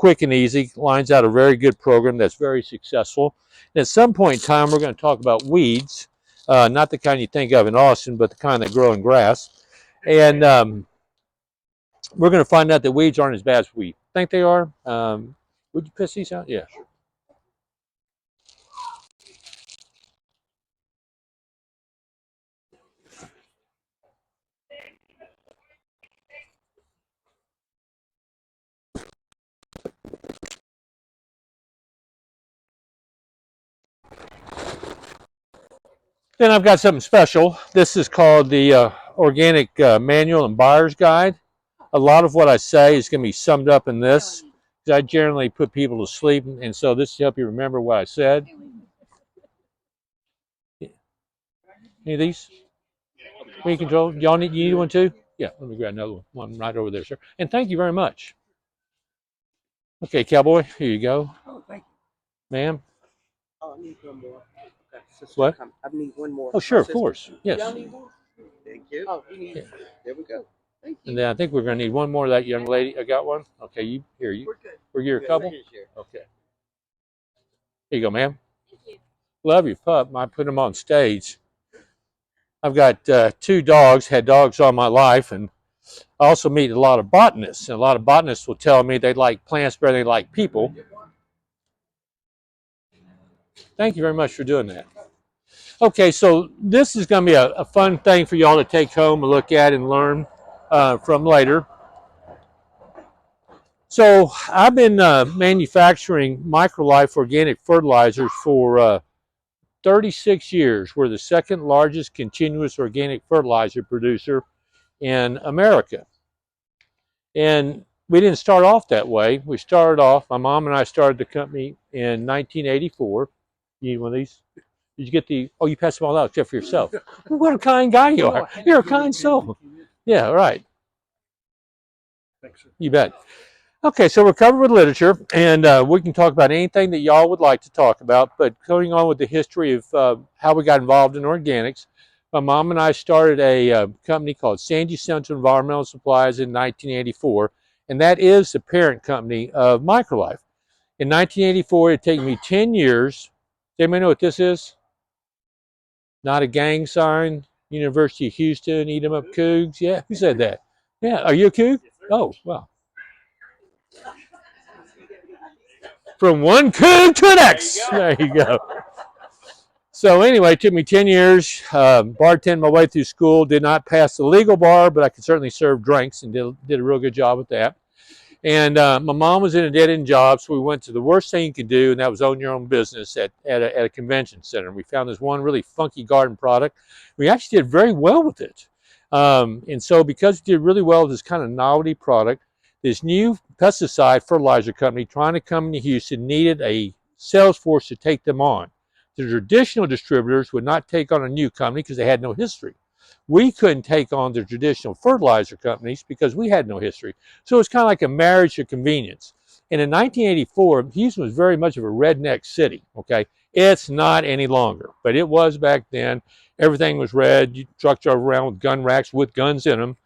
quick and easy. Lines out a very good program that's very successful. And at some point in time, we're going to talk about weeds, not the kind you think of in Austin, but the kind that grow in grass. And we're going to find out that weeds aren't as bad as we think they are. Would you piss these out? Yeah. Then I've got something special. This is called the Organic Manual and Buyer's Guide. A lot of what I say is going to be summed up in this. I generally put people to sleep, and so this will help you remember what I said. Any of these? Remote control? Y'all need, you need one too? Yeah, let me grab another one right over there, sir. And thank you very much. Okay, cowboy, here you go. Oh, thank you. Ma'am? Oh, I need one more. Okay, what? I need one more. Oh, sure, of course. Yes. Y'all need one? Thank you. Oh, you need, there we go. Thank you. And then I think we're going to need one more of that young lady. I got one. Okay, you here. We're good. We're here a couple? Okay. Here you go, ma'am. Thank you. Love your pup. I put him on stage. I've got 2 dogs, had dogs all my life, and I also meet a lot of botanists. And a lot of botanists will tell me they like plants better than they like people. Thank you very much for doing that. Okay, so this is going to be a fun thing for y'all to take home and look at and learn from later. So I've been manufacturing MicroLife organic fertilizers for 36 years. We're the second largest continuous organic fertilizer producer in America. And we didn't start off that way. We started off, my mom and I started the company in 1984. You need one of these? Did you get the, oh, you passed them all out except for yourself. What a kind guy you are. You're a kind soul. Yeah, right. You bet. Okay, so we're covered with literature, and we can talk about anything that y'all would like to talk about, but going on with the history of how we got involved in organics, my mom and I started a company called Sandy Central Environmental Supplies in 1984, and that is the parent company of MicroLife. In 1984, it took me 10 years. Does anybody know what this is? Not a gang sign. University of Houston, eat 'em up Cougs. Yeah, who said that? Yeah, are you a Coug? Oh, wow. From one Coug to the next. There you go. So anyway, it took me 10 years, bartended my way through school, did not pass the legal bar, but I could certainly serve drinks and did a real good job with that. And my mom was in a dead-end job, so we went to the worst thing you could do, and that was own your own business at a convention center. We found this one really funky garden product. We actually did very well with it. And so because we did really well with this kind of novelty product, this new pesticide fertilizer company trying to come into Houston needed a sales force to take them on. The traditional distributors would not take on a new company because they had no history. We couldn't take on the traditional fertilizer companies because we had no history. So it's kind of like a marriage of convenience. And in 1984, Houston was very much of a redneck city, okay? It's not any longer, but it was back then. Everything was red. Trucks drove around with gun racks with guns in them.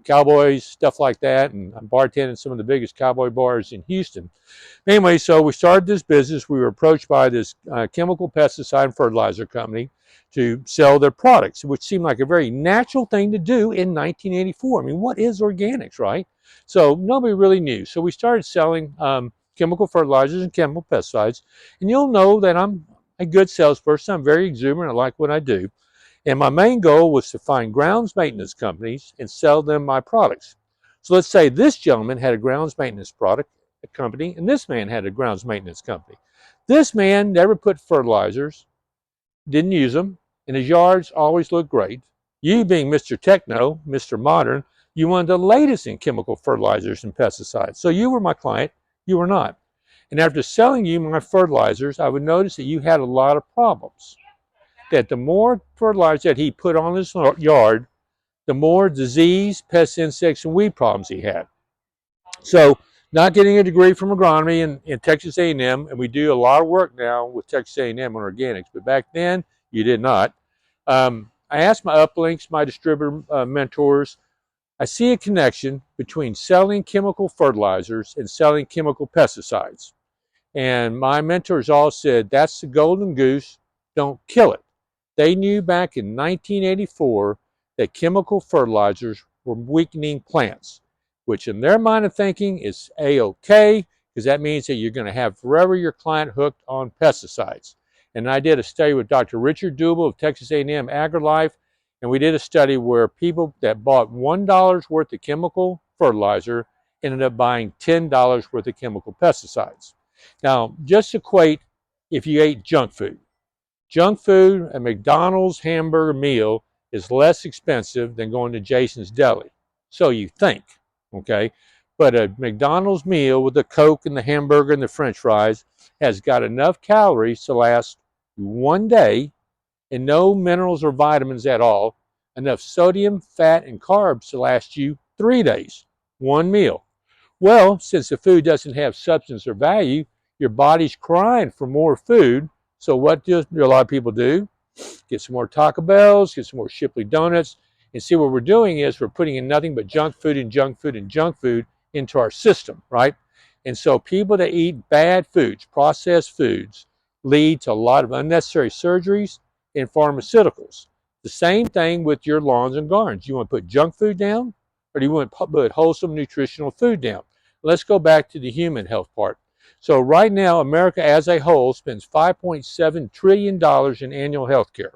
Cowboys, stuff like that, and I'm bartending some of the biggest cowboy bars in Houston. Anyway, so we started this business. We were approached by this chemical pesticide and fertilizer company to sell their products, which seemed like a very natural thing to do in 1984. I mean, what is organics, right? So nobody really knew. So we started selling chemical fertilizers and chemical pesticides, and you'll know that I'm a good salesperson. I'm very exuberant. I like what I do. And my main goal was to find grounds maintenance companies and sell them my products. So let's say this gentleman had a grounds maintenance company, and this man had a grounds maintenance company. This man never put fertilizers, didn't use them, and his yards always looked great. You being Mr. Techno, Mr. Modern, you wanted the latest in chemical fertilizers and pesticides. So you were my client, you were not. And after selling you my fertilizers, I would notice that you had a lot of problems. That the more fertilizer that he put on his yard, the more disease, pests, insects, and weed problems he had. So not getting a degree from agronomy in Texas A&M, and we do a lot of work now with Texas A&M on organics, but back then you did not. I asked my uplinks, my distributor mentors, I see a connection between selling chemical fertilizers and selling chemical pesticides. And my mentors all said, that's the golden goose, don't kill it. They knew back in 1984 that chemical fertilizers were weakening plants, which in their mind of thinking is A-OK, because that means that you're going to have forever your client hooked on pesticides. And I did a study with Dr. Richard Dubel of Texas A&M MicroLife, and we did a study where people that bought $1 worth of chemical fertilizer ended up buying $10 worth of chemical pesticides. Now, just equate if you ate junk food. Junk food, a McDonald's hamburger meal is less expensive than going to Jason's Deli. So you think, okay? But a McDonald's meal with the Coke and the hamburger and the French fries has got enough calories to last 1 day and no minerals or vitamins at all, enough sodium, fat, and carbs to last you 3 days, one meal. Well, since the food doesn't have substance or value, your body's crying for more food. So what do a lot of people do? Get some more Taco Bells, get some more Shipley donuts, and see what we're doing is we're putting in nothing but junk food and junk food and junk food into our system, right? And so people that eat bad foods, processed foods, lead to a lot of unnecessary surgeries and pharmaceuticals. The same thing with your lawns and gardens. You want to put junk food down, or do you want to put wholesome nutritional food down? Let's go back to the human health part. So right now, America as a whole spends $5.7 trillion in annual health care.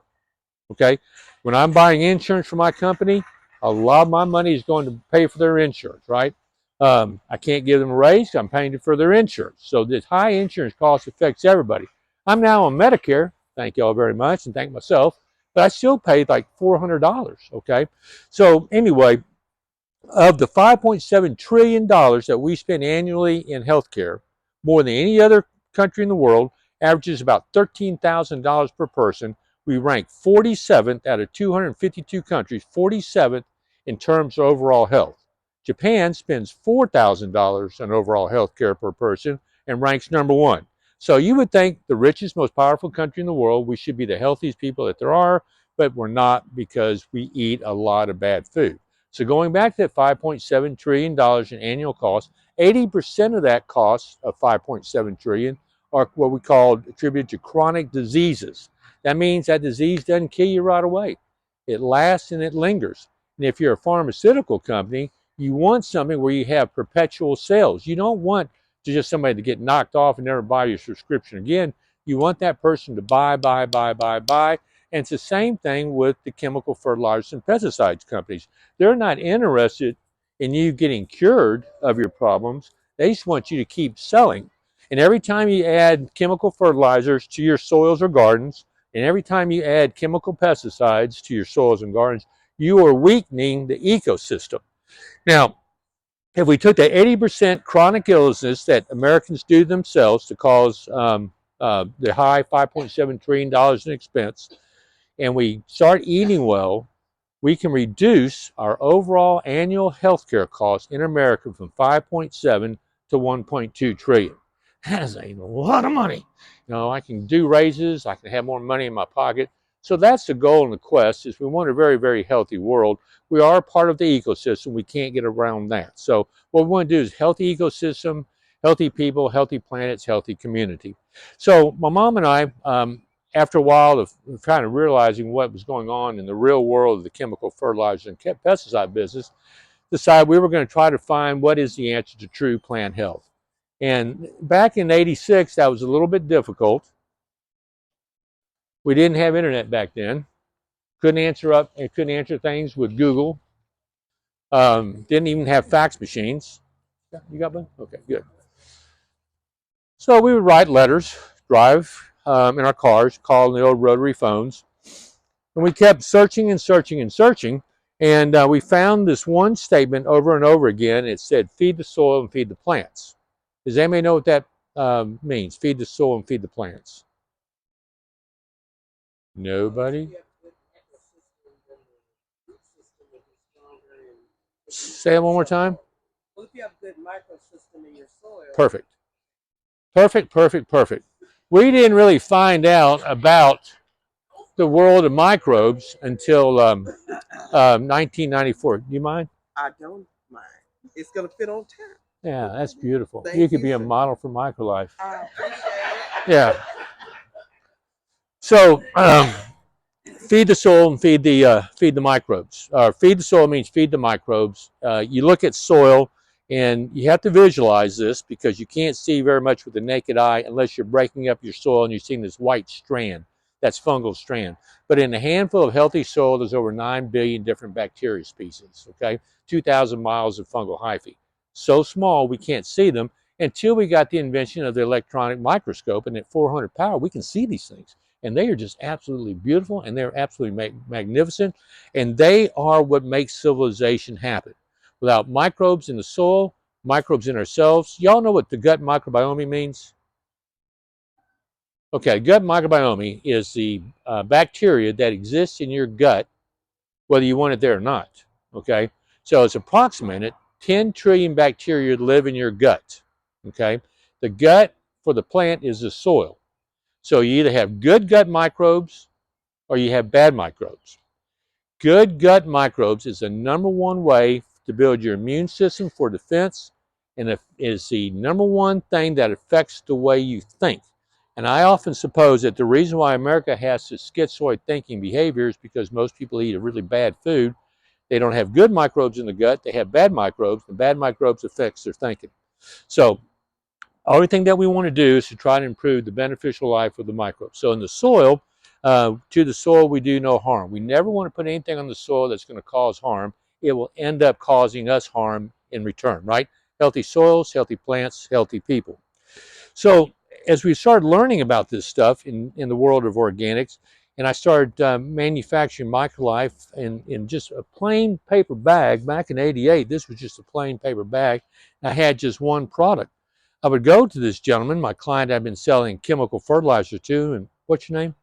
Okay? When I'm buying insurance for my company, a lot of my money is going to pay for their insurance, right? I can't give them a raise. I'm paying for their insurance. So this high insurance cost affects everybody. I'm now on Medicare. Thank you all very much, and thank myself. But I still paid like $400, okay? So anyway, of the $5.7 trillion that we spend annually in healthcare, more than any other country in the world, averages about $13,000 per person. We rank 47th out of 252 countries, 47th in terms of overall health. Japan spends $4,000 on overall health care per person and ranks #1. So you would think the richest, most powerful country in the world, we should be the healthiest people that there are, but we're not because we eat a lot of bad food. So going back to that $5.7 trillion in annual cost, 80% of that cost of $5.7 trillion are what we call attributed to chronic diseases. That means that disease doesn't kill you right away. It lasts and it lingers. And if you're a pharmaceutical company, you want something where you have perpetual sales. You don't want to just somebody to get knocked off and never buy your prescription again. You want that person to buy, buy, buy, buy, buy. And it's the same thing with the chemical fertilizers and pesticides companies. They're not interested in you getting cured of your problems. They just want you to keep selling. And every time you add chemical fertilizers to your soils or gardens, and every time you add chemical pesticides to your soils and gardens, you are weakening the ecosystem. Now, if we took the 80% chronic illnesses that Americans do themselves to cause the high $5.7 trillion in expense, and we start eating well, we can reduce our overall annual healthcare costs in America from 5.7 to 1.2 trillion. That is a lot of money. I can do raises, I can have more money in my pocket. So that's the goal and the quest is we want a very, very healthy world. We are part of the ecosystem. We can't get around that. So what we want to do is healthy ecosystem, healthy people, healthy planets, healthy community. So my mom and I, after a while of kind of realizing what was going on in the real world of the chemical fertilizer and pesticide business, decided we were going to try to find what is the answer to true plant health. And back in '86, that was a little bit difficult. We didn't have internet back then. Couldn't answer things with Google. Didn't even have fax machines. You got one? Okay, good. So we would write letters, drive in our cars, call the old rotary phones. And we kept searching and searching and searching. And we found this one statement over and over again. It said, feed the soil and feed the plants. Does anybody know what that means? Feed the soil and feed the plants. Nobody? Say it one more time. Well, if you have a good microsystem in your soil. Perfect. Perfect, perfect, perfect. We didn't really find out about the world of microbes until 1994. Do you mind? I don't mind. It's gonna fit on top. Yeah, that's beautiful. Thank You could you, be a sir. model for MicroLife. I appreciate it. Yeah. So feed the soil and feed the microbes. Feed the soil means feed the microbes. You look at soil, and you have to visualize this because you can't see very much with the naked eye unless you're breaking up your soil and you're seeing this white strand. That's fungal strand. But in a handful of healthy soil, there's over 9 billion different bacteria species. Okay, 2,000 miles of fungal hyphae. So small we can't see them until we got the invention of the electronic microscope, and at 400 power we can see these things. And they are just absolutely beautiful, and they're absolutely magnificent, and they are what makes civilization happen. Without microbes in the soil, microbes in ourselves. Y'all know what the gut microbiome means? Okay, gut microbiome is the bacteria that exists in your gut, whether you want it there or not. Okay, so it's approximated 10 trillion bacteria live in your gut. Okay, the gut for the plant is the soil. So you either have good gut microbes or you have bad microbes. Good gut microbes is the number one way to build your immune system for defense, and it is the number one thing that affects the way you think. And I often suppose that the reason why America has this schizoid thinking behavior is because most people eat a really bad food. They don't have good microbes in the gut, they have bad microbes, and bad microbes affects their thinking. So everything that we want to do is to try to improve the beneficial life of the microbes. So in the soil, to the soil, we do no harm. We never want to put anything on the soil that's going to cause harm. It will end up causing us harm in return, right? Healthy soils, healthy plants, healthy people. So as we started learning about this stuff in the world of organics, and I started manufacturing MicroLife in just a plain paper bag back in '88. This was just a plain paper bag. I had just one product. I would go to this gentleman, my client I've been selling chemical fertilizer to, and what's your name?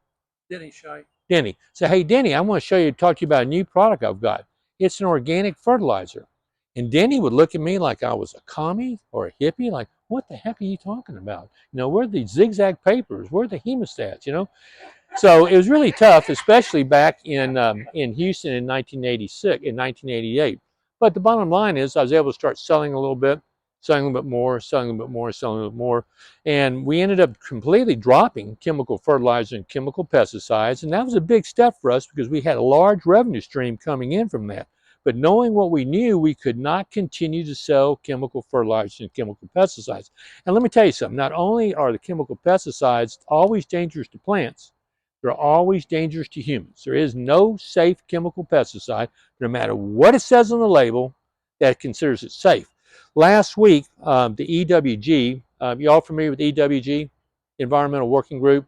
Denny Shy. Denny. Say, hey, Denny, I want to talk to you about a new product I've got. It's an organic fertilizer. And Denny would look at me like I was a commie or a hippie, like, what the heck are you talking about? You know, where are the zigzag papers? Where are the hemostats, you know? So it was really tough, especially back in Houston in 1986, in 1988. But the bottom line is I was able to start selling a little bit, selling a little bit more, selling a little bit more, selling a little bit more. And we ended up completely dropping chemical fertilizer and chemical pesticides. And that was a big step for us because we had a large revenue stream coming in from that. But knowing what we knew, we could not continue to sell chemical fertilizers and chemical pesticides. And let me tell you something, not only are the chemical pesticides always dangerous to plants, they're always dangerous to humans. There is no safe chemical pesticide, no matter what it says on the label, that considers it safe. Last week, the EWG, you all familiar with EWG, Environmental Working Group,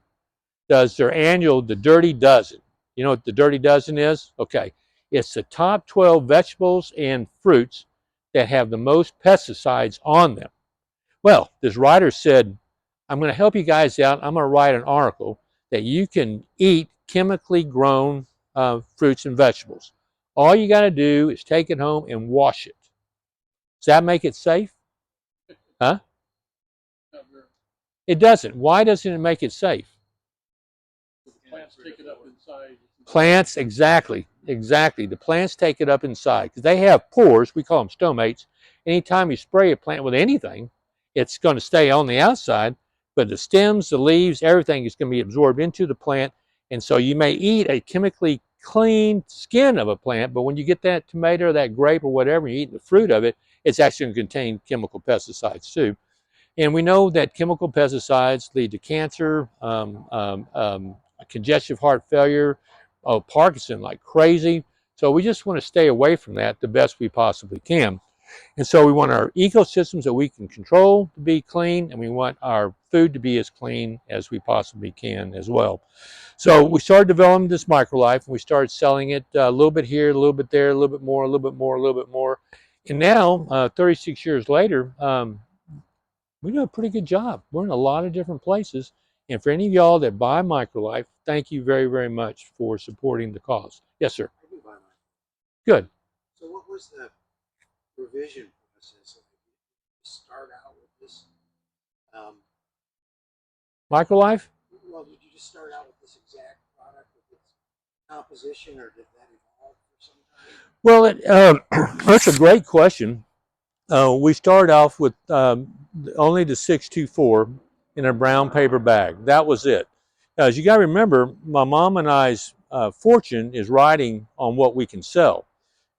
does their annual The Dirty Dozen. You know what the Dirty Dozen is? Okay. It's the top 12 vegetables and fruits that have the most pesticides on them. Well, this writer said, I'm going to help you guys out. I'm going to write an article that you can eat chemically grown fruits and vegetables. All you got to do is take it home and wash it. Does that make it safe? Huh? It doesn't. Why doesn't it make it safe? Plants take it up inside. Plants, exactly. The plants take it up inside because they have pores. We call them stomates. Anytime you spray a plant with anything, it's going to stay on the outside, but the stems, the leaves, everything is going to be absorbed into the plant. And so you may eat a chemically clean skin of a plant, but when you get that tomato or that grape or whatever, you eat the fruit of it, it's actually going to contain chemical pesticides too. And we know that chemical pesticides lead to cancer, congestive heart failure, Parkinson like crazy. So we just want to stay away from that the best we possibly can. And so we want our ecosystems that we can control to be clean, and we want our food to be as clean as we possibly can as well. So we started developing this MicroLife, and we started selling it a little bit here, a little bit there, a little bit more, a little bit more, a little bit more. And now, 36 years later, we do a pretty good job. We're in a lot of different places. And for any of y'all that buy MicroLife, thank you very, very much for supporting the cause. Yes, sir. I do buy mine. Good. So what was the revision process? Like, you start out with this. MicroLife? Well, did you just start out with this exact product with its composition, or did that evolve for some time? Well, that's a great question. We started off with only the 624 in a brown paper bag. That was it. As you got to remember, my mom and I's fortune is riding on what we can sell.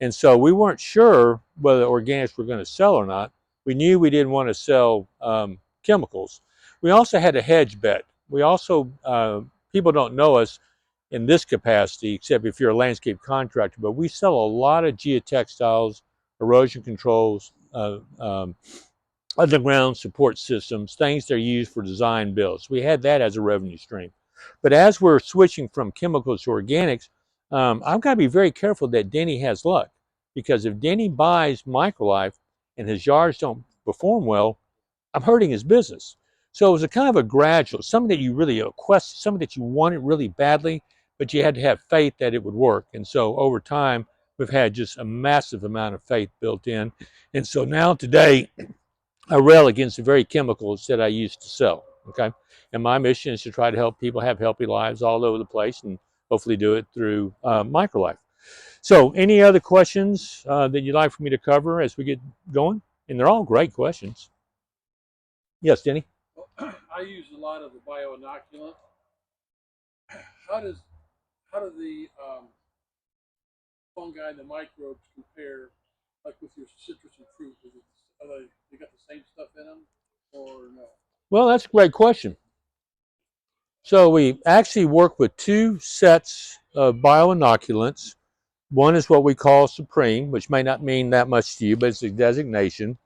And so we weren't sure whether organics were going to sell or not. We knew we didn't want to sell chemicals. We also had a hedge bet. We also, people don't know us in this capacity, except if you're a landscape contractor, but we sell a lot of geotextiles, erosion controls, underground support systems, things that are used for design builds. We had that as a revenue stream. But as we're switching from chemicals to organics, I've got to be very careful that Denny has luck. Because if Denny buys MicroLife and his yards don't perform well, I'm hurting his business. So it was a kind of a gradual, something that you really requested, something that you wanted really badly, but you had to have faith that it would work. And so over time, we've had just a massive amount of faith built in. And so now today, I rail against the very chemicals that I used to sell. Okay. And my mission is to try to help people have healthy lives all over the place and hopefully do it through MicroLife. So, any other questions that you'd like for me to cover as we get going? And they're all great questions. Yes, Denny? I use a lot of the bioinoculant. How does how do the fungi and the microbes compare, like with your citrus and fruit? Are they got the same stuff in them, or no? Well, that's a great question. So, we actually work with two sets of bioinoculants. One is what we call Supreme, which may not mean that much to you, but it's a designation.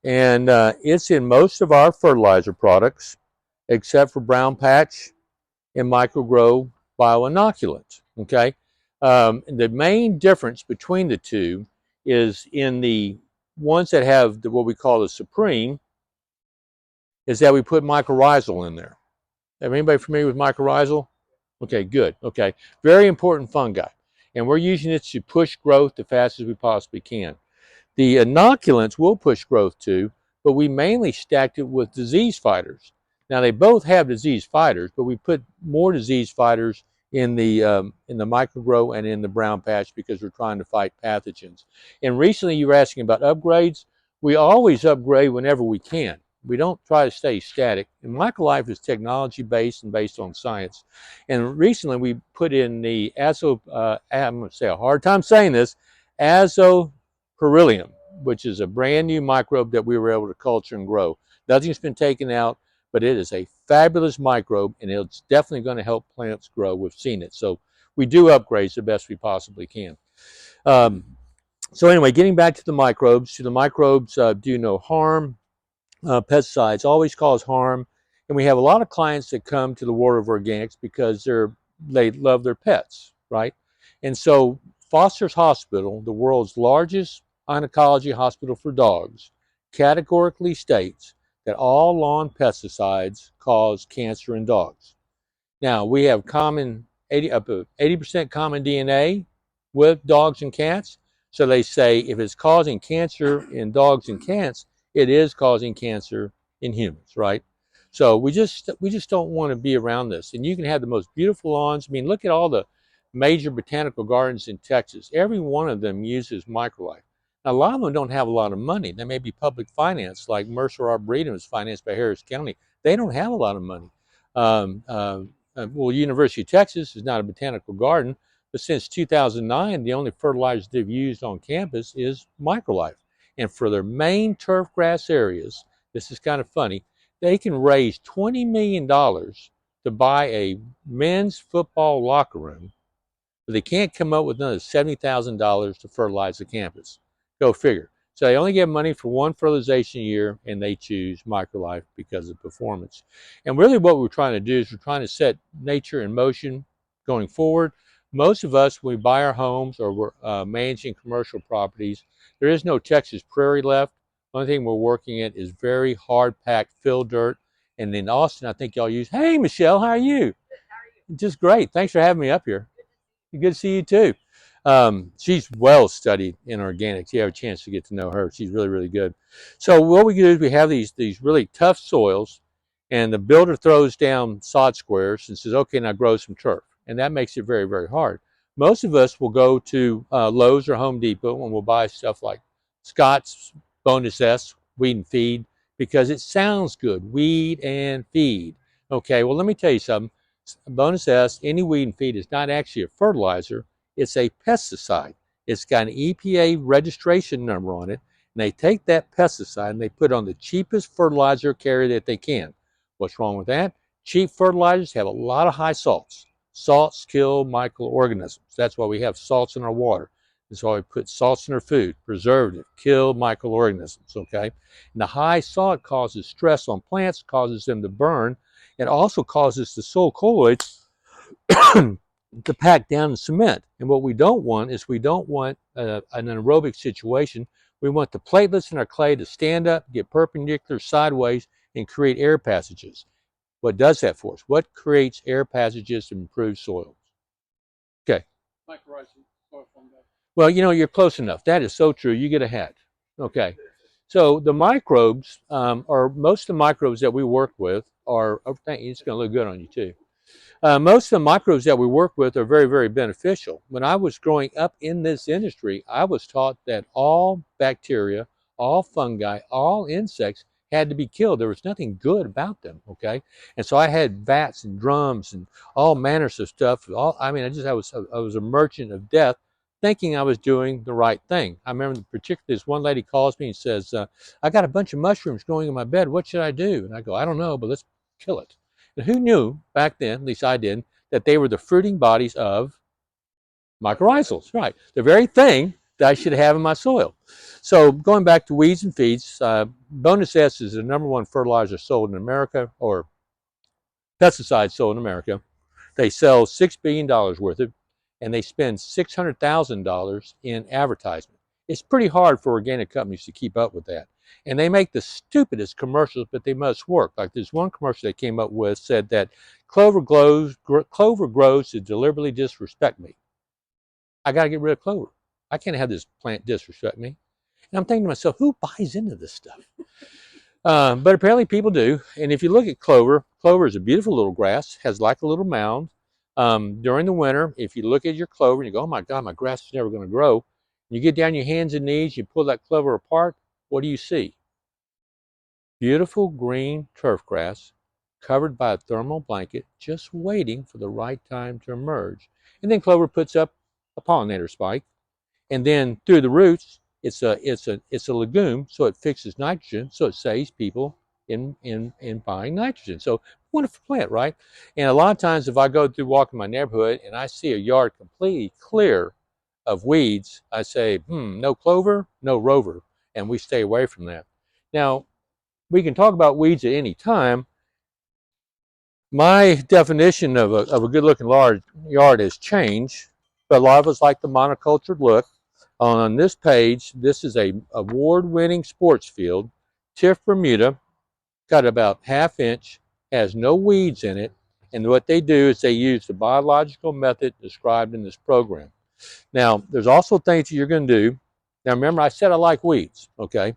And it's in most of our fertilizer products, except for Brown Patch and MicroGrow bioinoculants. Okay, the main difference between the two is in the ones that have what we call the Supreme, is that we put mycorrhizal in there. Have anybody familiar with mycorrhizal? Okay, good. Okay, very important fungi, and we're using it to push growth as fast as we possibly can. The inoculants will push growth too, but we mainly stacked it with disease fighters. Now they both have disease fighters, but we put more disease fighters in the microgrow and in the brown patch because we're trying to fight pathogens. And recently you were asking about upgrades. We always upgrade whenever we can. We don't try to stay static. And MicroLife is technology based and based on science. And recently we put in the I'm going to say a hard time saying this, Perilium, which is a brand new microbe that we were able to culture and grow. Nothing's been taken out, but it is a fabulous microbe, and it's definitely going to help plants grow. We've seen it. So we do upgrades the best we possibly can. So anyway, getting back to the microbes, do no harm. Pesticides always cause harm, and we have a lot of clients that come to the world of organics because they love their pets, right? And so Foster's Hospital, the world's largest oncology hospital for dogs, categorically states that all lawn pesticides cause cancer in dogs. Now, we have up to 80% common DNA with dogs and cats. So they say if it's causing cancer in dogs and cats, it is causing cancer in humans, right? So we just don't want to be around this. And you can have the most beautiful lawns. I mean, look at all the major botanical gardens in Texas. Every one of them uses MicroLife. Now, a lot of them don't have a lot of money. They may be public financed, like Mercer Arboretum is financed by Harris County. They don't have a lot of money. Um, uh, well, University of Texas is not a botanical garden, but since 2009, the only fertilizer they've used on campus is MicroLife. And for their main turf grass areas, this is kind of funny, they can raise $20 million to buy a men's football locker room, but they can't come up with another $70,000 to fertilize the campus. Go figure. So they only get money for one fertilization a year, and they choose MicroLife because of performance. And really what we're trying to do is we're trying to set nature in motion going forward. Most of us, when we buy our homes or we're managing commercial properties, there is no Texas prairie left. The only thing we're working at is very hard-packed fill dirt. And in Austin, I think y'all use, hey, Michelle, how are you? Just great. Thanks for having me up here. Good to see you too. She's well studied in organics. You have a chance to get to know her. She's really, really good. So what we do is we have these really tough soils, and the builder throws down sod squares and says, okay, now grow some turf. And that makes it very, very hard. Most of us will go to Lowe's or Home Depot and we'll buy stuff like Scott's Bonus S, Weed and Feed, because it sounds good, weed and feed. Okay, well, let me tell you something. Bonus S, any weed and feed is not actually a fertilizer, it's a pesticide. It's got an EPA registration number on it, and they take that pesticide and they put it on the cheapest fertilizer carrier that they can. What's wrong with that? Cheap fertilizers have a lot of high salts. Salts kill microorganisms. That's why we have salts in our water. That's why we put salts in our food. Preservative, kill microorganisms, okay? And the high salt causes stress on plants, causes them to burn. It also causes the soil colloids to pack down in cement. And what we don't want is we don't want an anaerobic situation. We want the platelets in our clay to stand up, get perpendicular sideways, and create air passages. What does that for us? What creates air passages to improve soils? Okay. Mycorrhizal soil fungi. Well, you're close enough. That is so true. You get a hat. Okay. So the microbes, or most of the microbes that we work with are, oh, thank you, it's going to look good on you too. Most of the microbes that we work with are very, very beneficial. When I was growing up in this industry, I was taught that all bacteria, all fungi, all insects had to be killed. There was nothing good about them, okay? And so I had vats and drums and all manners of stuff. I was a merchant of death, thinking I was doing the right thing. I remember particularly this one lady calls me and says, I got a bunch of mushrooms growing in my bed. What should I do? And I go, I don't know, but let's kill it. And who knew back then, at least I did, that they were the fruiting bodies of mycorrhizals, right? The very thing that I should have in my soil. So going back to weeds and feeds, Bonus S is the #1 fertilizer sold in America, or pesticide sold in America. They sell $6 billion worth of it, and they spend $600,000 in advertisement. It's pretty hard for organic companies to keep up with that. And they make the stupidest commercials, but they must work. Like this one commercial they came up with said that clover grows to deliberately disrespect me. I got to get rid of clover. I can't have this plant disrespect me. And I'm thinking to myself, who buys into this stuff? But apparently people do. And if you look at clover, clover is a beautiful little grass, has like a little mound. During the winter, if you look at your clover and you go, oh my God, my grass is never going to grow. You get down your hands and knees, you pull that clover apart, what do you see? Beautiful green turf grass covered by a thermal blanket, just waiting for the right time to emerge. And then clover puts up a pollinator spike, and then through the roots, it's a legume, so it fixes nitrogen, so it saves people in buying nitrogen. So wonderful plant, right? And a lot of times, if I go through walking my neighborhood and I see a yard completely clear of weeds, I say, no clover, no rover, and we stay away from that. Now, we can talk about weeds at any time. My definition of a good-looking large yard has changed, but a lot of us like the monocultured look. On this page, this is a award-winning sports field, Tiff Bermuda, got about ½ inch, has no weeds in it, and what they do is they use the biological method described in this program. Now, there's also things that you're going to do. Now, remember, I said I like weeds, okay?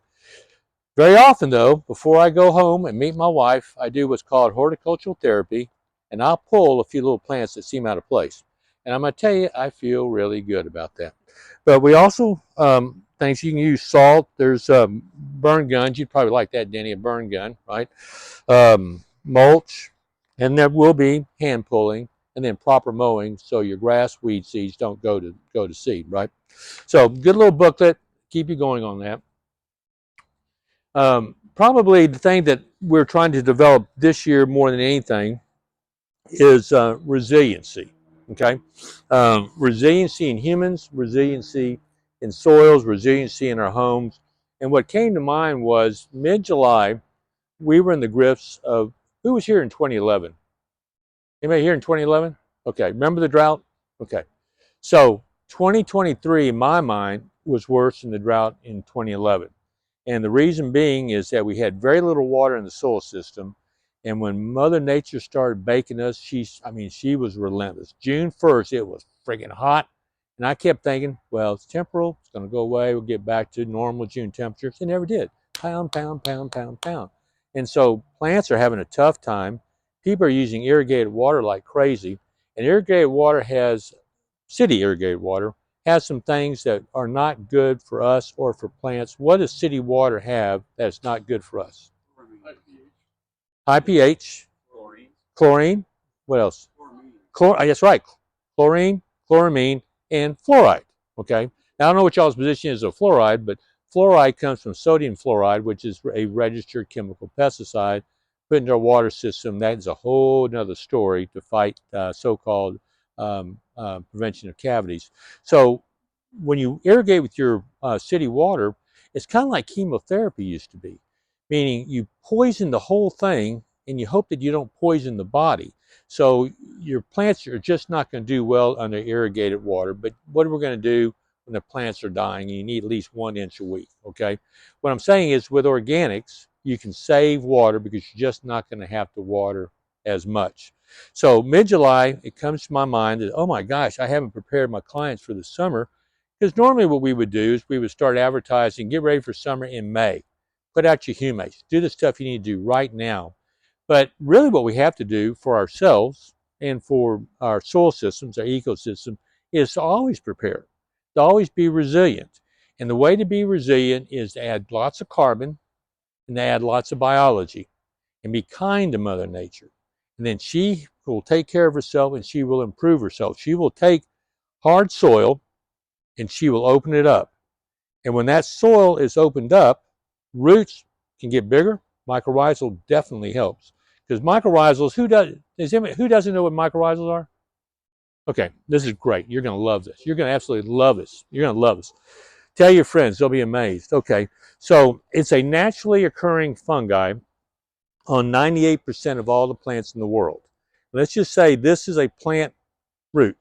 Very often, though, before I go home and meet my wife, I do what's called horticultural therapy, and I'll pull a few little plants that seem out of place. And I'm going to tell you, I feel really good about that. But we also, things you can use salt. There's burn guns. You'd probably like that, Denny, a burn gun, right? Mulch, and there will be hand pulling, and then proper mowing so your grass, weed seeds don't go to seed, right? So good little booklet. Keep you going on that. Probably the thing that we're trying to develop this year more than anything is resiliency. Okay, resiliency in humans, resiliency in soils, resiliency in our homes. And what came to mind was mid-July, we were in the grips of, who was here in 2011? Anybody here in 2011? Okay, remember the drought? Okay, so 2023 in my mind was worse than the drought in 2011. And the reason being is that we had very little water in the soil system. And when Mother Nature started baking us, she was relentless. June 1st, it was friggin' hot. And I kept thinking, well, it's temporal. It's going to go away. We'll get back to normal June temperatures. It never did. Pound, pound, pound, pound, pound. And so plants are having a tough time. People are using irrigated water like crazy. And irrigated water has city irrigated water, has some things that are not good for us or for plants. What does city water have that's not good for us? High pH, chlorine, what else? That's right, chlorine, chloramine, and fluoride, okay? Now, I don't know what y'all's position is of fluoride, but fluoride comes from sodium fluoride, which is a registered chemical pesticide put into our water system. That is a whole nother story to fight so-called prevention of cavities. So when you irrigate with your city water, it's kind of like chemotherapy used to be, meaning you poison the whole thing and you hope that you don't poison the body. So your plants are just not going to do well under irrigated water. But what are we going to do when the plants are dying? You need at least 1 inch a week, okay? What I'm saying is with organics, you can save water because you're just not going to have to water as much. So mid-July, it comes to my mind that, oh my gosh, I haven't prepared my clients for the summer, because normally what we would do is we would start advertising, get ready for summer in May. Put out your humates. Do the stuff you need to do right now. But really what we have to do for ourselves and for our soil systems, our ecosystem, is to always prepare, to always be resilient. And the way to be resilient is to add lots of carbon and to add lots of biology and be kind to Mother Nature. And then she will take care of herself and she will improve herself. She will take hard soil and she will open it up. And when that soil is opened up, roots can get bigger. Mycorrhizal definitely helps. Because mycorrhizals, who doesn't know what mycorrhizals are? Okay, this is great. You're going to love this. You're going to absolutely love this. You're going to love this. Tell your friends, they'll be amazed. Okay, so it's a naturally occurring fungi on 98% of all the plants in the world. Let's just say this is a plant root.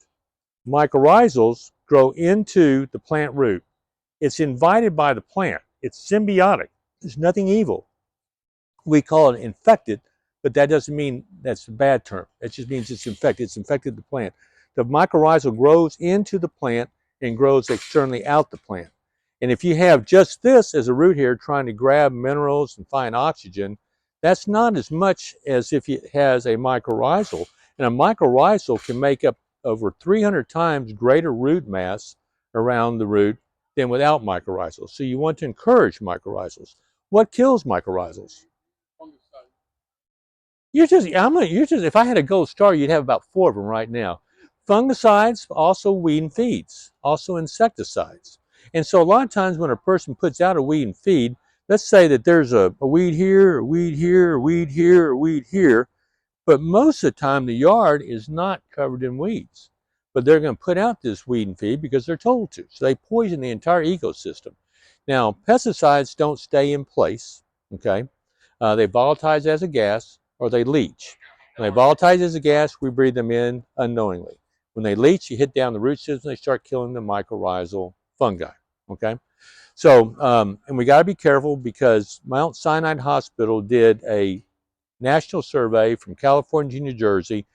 Mycorrhizals grow into the plant root. It's invited by the plant. It's symbiotic. There's nothing evil. We call it infected, but that doesn't mean that's a bad term. It just means it's infected. It's infected the plant. The mycorrhizal grows into the plant and grows externally out the plant. And if you have just this as a root here trying to grab minerals and find oxygen, that's not as much as if it has a mycorrhizal. And a mycorrhizal can make up over 300 times greater root mass around the root than without mycorrhizals. So you want to encourage mycorrhizals. What kills mycorrhizals? If I had a gold star, you'd have about 4 of them right now. Fungicides, also weed and feeds, also insecticides. And so a lot of times when a person puts out a weed and feed, let's say that there's a weed here, a weed here, a weed here, a weed here, but most of the time the yard is not covered in weeds. But they're going to put out this weed and feed because they're told to. So they poison the entire ecosystem. Now, pesticides don't stay in place, okay? They volatilize as a gas or they leach. When they volatilize as a gas, we breathe them in unknowingly. When they leach, you hit down the root system, they start killing the mycorrhizal fungi, okay? So, and we got to be careful because Mount Sinai Hospital did a national survey from California to New Jersey,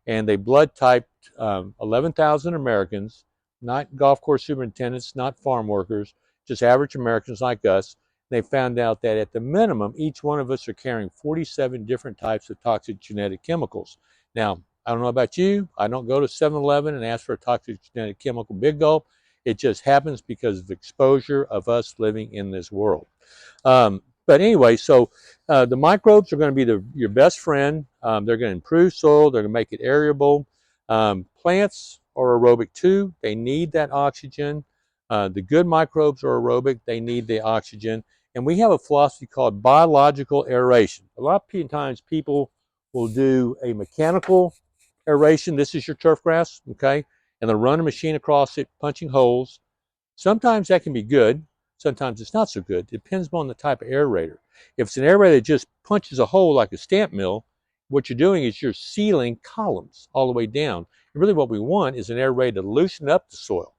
and they blood typed 11,000 Americans, not golf course superintendents, not farm workers, just average Americans like us. They found out that at the minimum, each one of us are carrying 47 different types of toxic genetic chemicals. Now, I don't know about you. I don't go to 7-Eleven and ask for a toxic genetic chemical big gulp. It just happens because of exposure of us living in this world. But anyway, so the microbes are going to be your best friend. They're going to improve soil. They're going to make it aerable. Plants are aerobic too. They need that oxygen. The good microbes are aerobic. They need the oxygen. And we have a philosophy called biological aeration. A lot of times people will do a mechanical aeration. This is your turf grass, okay? And they'll run a machine across it, punching holes. Sometimes that can be good. Sometimes it's not so good. It depends upon the type of aerator. If it's an aerator that just punches a hole like a stamp mill, what you're doing is you're sealing columns all the way down. And really what we want is an aerator to loosen up the soil.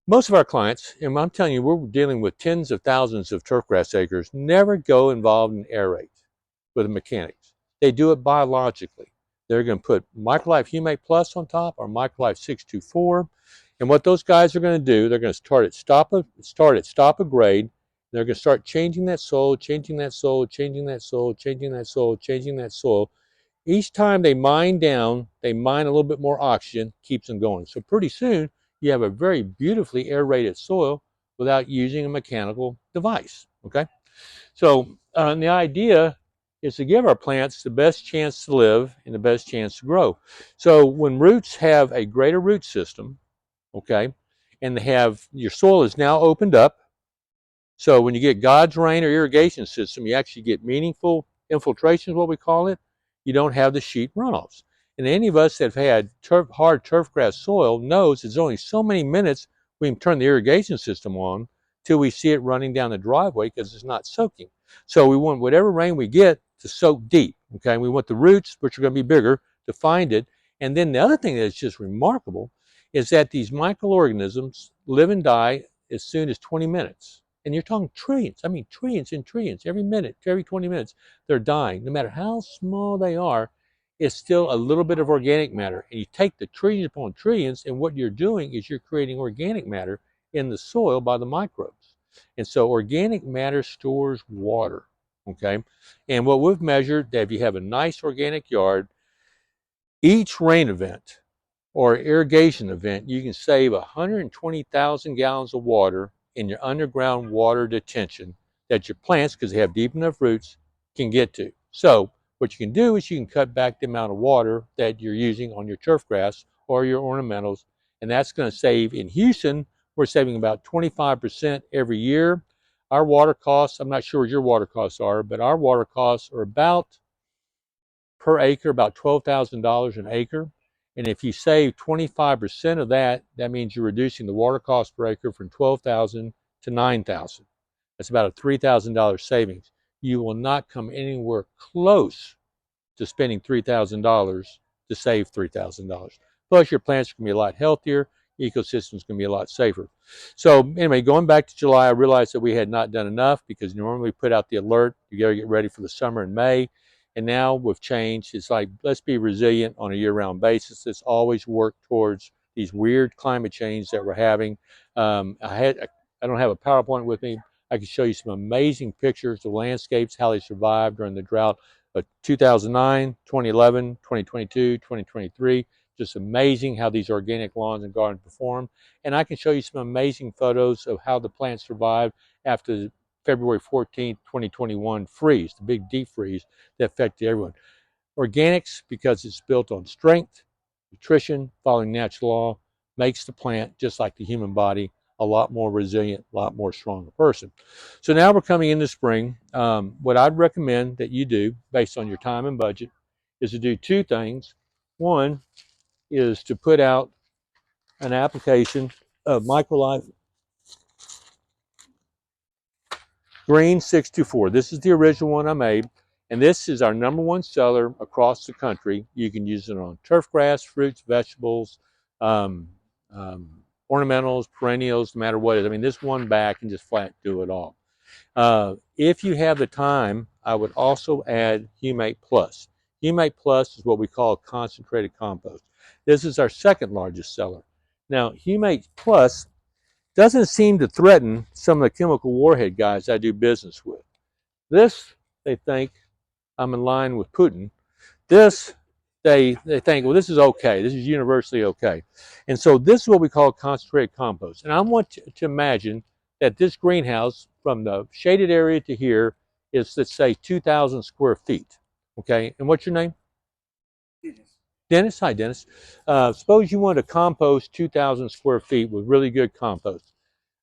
Most of our clients, and I'm telling you, we're dealing with tens of thousands of turfgrass acres, never go involved in aerate with the mechanics. They do it biologically. They're going to put MicroLife Humate Plus on top or MicroLife 624. And what those guys are going to do, they're going to start at stop a grade. They're going to start changing that soil, changing that soil, changing that soil, changing that soil, changing that soil Each time they mine down, they mine a little bit more oxygen, keeps them going. So pretty soon, you have a very beautifully aerated soil without using a mechanical device, okay? So the idea is to give our plants the best chance to live and the best chance to grow. So when roots have a greater root system, okay, and they have, your soil is now opened up, so when you get God's rain or irrigation system, you actually get meaningful infiltration is what we call it. You don't have the sheet runoffs. And any of us that have had hard turf grass soil knows it's only so many minutes we can turn the irrigation system on till we see it running down the driveway because it's not soaking. So we want whatever rain we get to soak deep. Okay, we want the roots, which are going to be bigger, to find it. And then the other thing that's just remarkable is that these microorganisms live and die as soon as 20 minutes. And you're talking trillions, I mean trillions and trillions. Every minute, every 20 minutes, they're dying. No matter how small they are, it's still a little bit of organic matter. And you take the trillions upon trillions, and what you're doing is you're creating organic matter in the soil by the microbes. And so organic matter stores water, okay? And what we've measured, that if you have a nice organic yard, each rain event or irrigation event, you can save 120,000 gallons of water in your underground water detention that your plants, because they have deep enough roots, can get to. So what you can do is you can cut back the amount of water that you're using on your turf grass or your ornamentals, and that's going to save. In Houston, we're saving about 25% every year. Our water costs, I'm not sure what your water costs are, but our water costs are about per acre, about $12,000 an acre. And if you save 25% of that, that means you're reducing the water cost per acre from 12,000 to 9,000. That's about a $3,000 savings. You will not come anywhere close to spending $3,000 to save $3,000. Plus, your plants are going to be a lot healthier. Ecosystem's going to be a lot safer. So anyway, going back to July, I realized that we had not done enough because normally we put out the alert. You got to get ready for the summer in May. And now we've changed. It's like, let's be resilient on a year-round basis. Let's always work towards these weird climate change that we're having. I don't have a PowerPoint with me. I can show you some amazing pictures of landscapes, how they survived during the drought. 2009, 2011, 2022, 2023. Just amazing how these organic lawns and gardens perform. And I can show you some amazing photos of how the plants survived after the February 14th, 2021 freeze, the big deep freeze that affected everyone. Organics, because it's built on strength, nutrition, following natural law, makes the plant, just like the human body, a lot more resilient, a lot more stronger person. So now we're coming into spring. What I'd recommend that you do, based on your time and budget, is to do two things. One is to put out an application of MicroLife Green 624. This is the original one I made, and this is our #1 seller across the country. You can use it on turf grass, fruits, vegetables, um, ornamentals, perennials, no matter what it is. I mean, this one bag can just flat do it all. If you have the time, I would also add Humate Plus. Humate Plus is what we call concentrated compost. This is our second largest seller. Now, Humate Plus doesn't seem to threaten some of the chemical warhead guys I do business with. This, they think I'm in line with Putin. This, they think, well, this is okay. This is universally okay. And so this is what we call concentrated compost. And I want to imagine that this greenhouse from the shaded area to here is, let's say, 2,000 square feet. Okay, and what's your name? Dennis. Hi, Dennis. Suppose you want to compost 2,000 square feet with really good compost.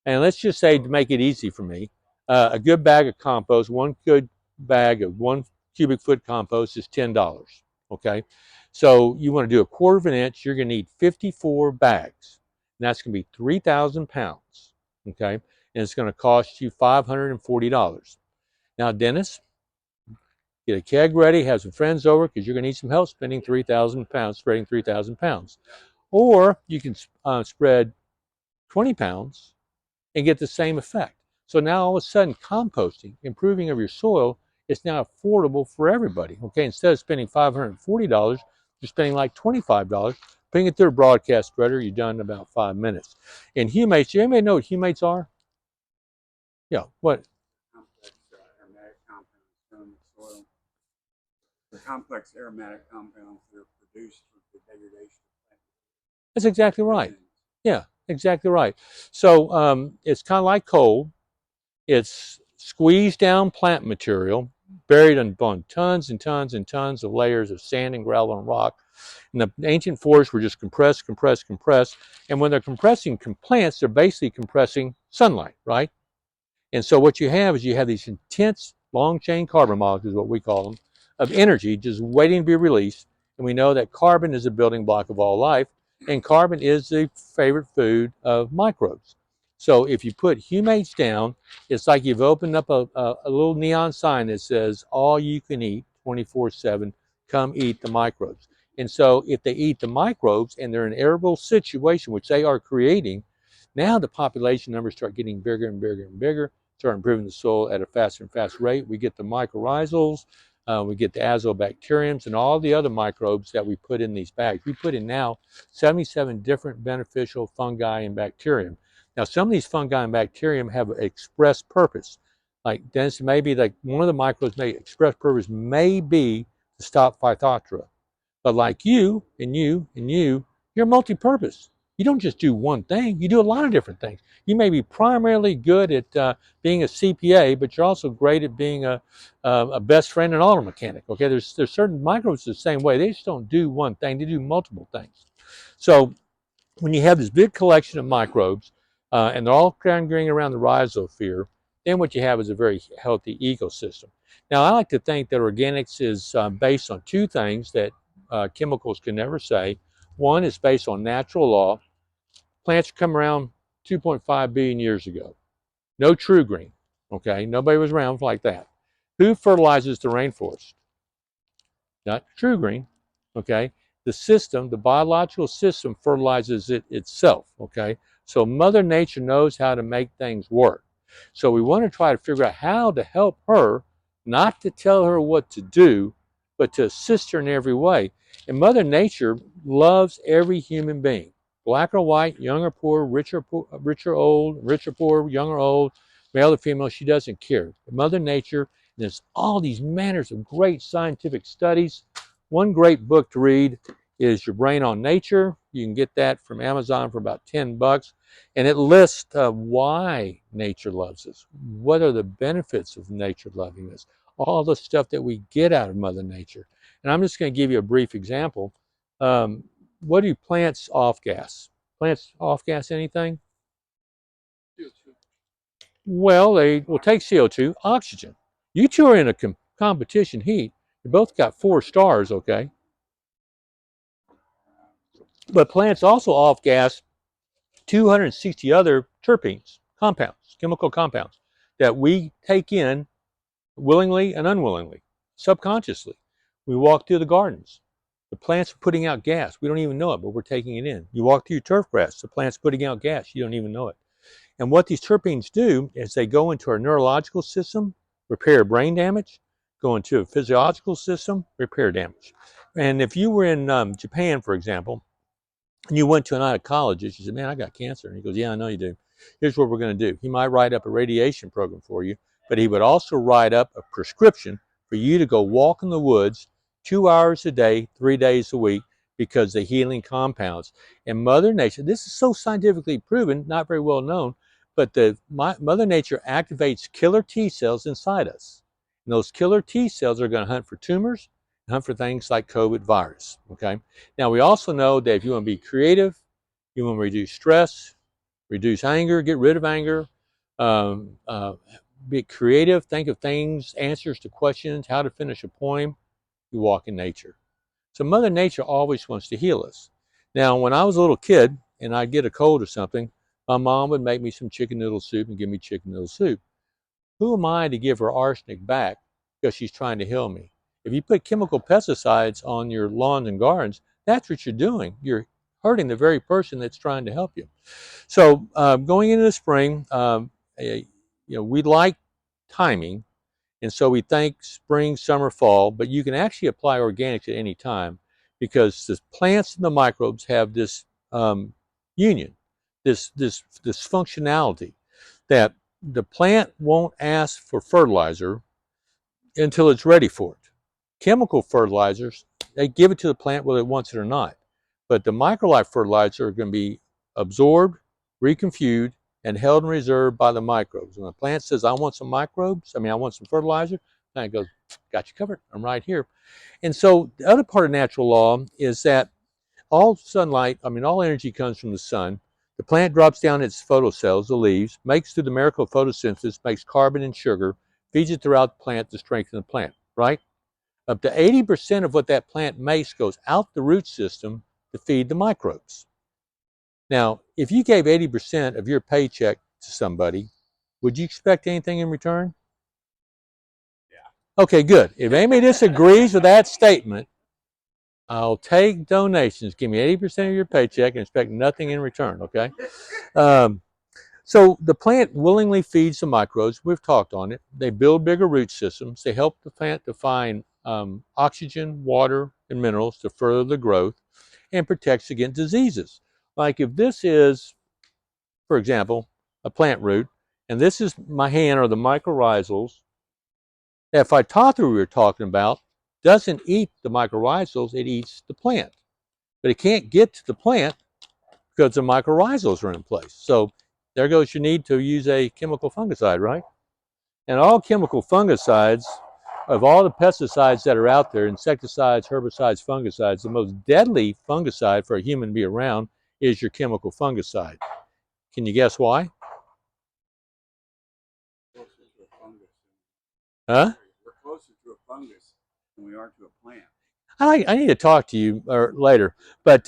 And let's just say, to make it easy for me, a good bag of compost, one good bag of 1 cubic foot compost is $10. Okay, so you want to do 1/4 of an inch. You're going to need 54 bags, and that's going to be 3,000 pounds. Okay, and it's going to cost you $540. Now, Dennis, get a keg ready, have some friends over because you're going to need some help spending 3,000 pounds, spreading 3,000 pounds, or you can spread 20 pounds and get the same effect. So now all of a sudden, composting, improving of your soil, is now affordable for everybody. Okay, instead of spending $540, you're spending like $25. Putting it through a broadcast spreader, you're done in about 5 minutes. And humates, do anybody know what humates are? Yeah, what? Complex aromatic compounds from the soil. The complex aromatic compounds that are produced through the degradation of plant That's exactly right. proteins. Yeah, exactly right. So it's kind of like coal. It's squeezed down plant material, buried on tons and tons and tons of layers of sand and gravel and rock. And the ancient forests were just compressed, compressed, compressed. And when they're compressing plants, they're basically compressing sunlight, right? And so what you have is you have these intense long chain carbon molecules, what we call them, of energy just waiting to be released. And we know that carbon is a building block of all life, and carbon is the favorite food of microbes. So if you put humates down, it's like you've opened up a little neon sign that says, all you can eat 24/7, come eat the microbes. And so if they eat the microbes and they're in an arable situation, which they are creating, now the population numbers start getting bigger and bigger and bigger, start improving the soil at a faster and faster rate. We get the mycorrhizals, we get the azobacteriums, and all the other microbes that we put in these bags. We put in now 77 different beneficial fungi and bacterium. Now, some of these fungi and bacterium have an express purpose. Like Dennis, maybe like one of the microbes may express purpose may be to stop Phytophthora. But like you and you and you're multi-purpose. You don't just do one thing. You do a lot of different things. You may be primarily good at being a CPA, but you're also great at being a best friend and auto mechanic. Okay, there's certain microbes the same way. They just don't do one thing. They do multiple things. So when you have this big collection of microbes and they're all congregating around the rhizosphere, then what you have is a very healthy ecosystem. Now, I like to think that organics is based on two things that chemicals can never say. One is based on natural law. Plants come around 2.5 billion years ago. No true green, okay? Nobody was around like that. Who fertilizes the rainforest? Not true green, okay? The system, the biological system fertilizes it itself, okay? So Mother Nature knows how to make things work. So we want to try to figure out how to help her, not to tell her what to do, but to assist her in every way. And Mother Nature loves every human being, black or white, young or poor, rich or old, rich or poor, young or old, male or female, she doesn't care. Mother Nature, there's all these manners of great scientific studies. One great book to read is Your Brain on Nature. You can get that from Amazon for about $10. And it lists why nature loves us. What are the benefits of nature loving us? All the stuff that we get out of Mother Nature. And I'm just going to give you a brief example. What do plants off gas? Plants off gas anything? CO2. Well, they will take CO2, oxygen. You two are in a competition heat. You both got 4 stars, okay? But plants also off gas 260 other terpenes, compounds, chemical compounds that we take in willingly and unwillingly, subconsciously. We walk through the gardens. The plants are putting out gas. We don't even know it, but we're taking it in. You walk through your turf grass. The plant's putting out gas. You don't even know it. And what these terpenes do is they go into our neurological system, repair brain damage, go into a physiological system, repair damage. And if you were in Japan, for example, and you went to an oncologist, you said, man, I got cancer. And he goes, yeah, I know you do. Here's what we're going to do. He might write up a radiation program for you, but he would also write up a prescription for you to go walk in the woods 2 hours a day, 3 days a week, because the healing compounds. And Mother Nature, this is so scientifically proven, not very well known, but Mother Nature activates killer T cells inside us. And those killer T cells are going to hunt for tumors, hunt for things like COVID virus, okay? Now, we also know that if you want to be creative, you want to reduce stress, reduce anger, get rid of anger, um, uh, be creative, think of things, answers to questions, how to finish a poem, you walk in nature. So Mother Nature always wants to heal us. Now, when I was a little kid and I'd get a cold or something, my mom would make me some chicken noodle soup and give me chicken noodle soup. Who am I to give her arsenic back because she's trying to heal me? If you put chemical pesticides on your lawns and gardens, that's what you're doing. You're hurting the very person that's trying to help you. So going into the spring, we like timing, and so we think spring, summer, fall, but you can actually apply organics at any time because the plants and the microbes have this union, this functionality that the plant won't ask for fertilizer until it's ready for it. chemical fertilizers, they give it to the plant whether it wants it or not. But the MicroLife fertilizer are going to be absorbed, reconfused, and held in reserve by the microbes. When the plant says, I want some microbes, I want some fertilizer, the plant goes, got you covered, I'm right here. And so the other part of natural law is that all sunlight, all energy comes from the sun. The plant drops down its photocells, the leaves, makes through the miracle of photosynthesis, makes carbon and sugar, feeds it throughout the plant to strengthen the plant, right? Up to 80% of what that plant makes goes out the root system to feed the microbes. Now, if you gave 80% of your paycheck to somebody, would you expect anything in return? Yeah. Okay, good. If anybody disagrees with that statement, I'll take donations. Give me 80% of your paycheck and expect nothing in return, okay? So the plant willingly feeds the microbes. We've talked on it. They build bigger root systems. They help the plant to find oxygen, water, and minerals to further the growth and protects against diseases. Like if this is, for example, a plant root, and this is my hand or the mycorrhizals, that phytophthora we were talking about doesn't eat the mycorrhizals, it eats the plant. But it can't get to the plant because the mycorrhizals are in place. So there goes your need to use a chemical fungicide, right? And all chemical fungicides, of all the pesticides that are out there, insecticides, herbicides, fungicides, the most deadly fungicide for a human to be around is your chemical fungicide. Can you guess why? Closer to a fungus. Huh? We're closer to a fungus than we are to a plant. I need to talk to you later, but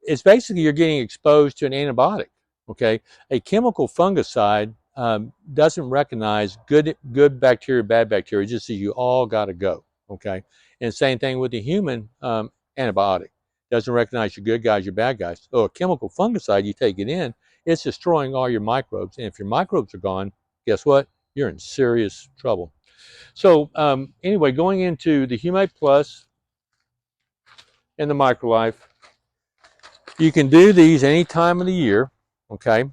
it's basically you're getting exposed to an antibiotic. Okay, a chemical fungicide doesn't recognize good bacteria, bad bacteria. It just says you all got to go. Okay, and same thing with the human antibiotic. Doesn't recognize your good guys, your bad guys. So a chemical fungicide, you take it in, it's destroying all your microbes, and if your microbes are gone, guess what? You're in serious trouble. So anyway, going into the Humate Plus and the MicroLife. You can do these any time of the year, okay?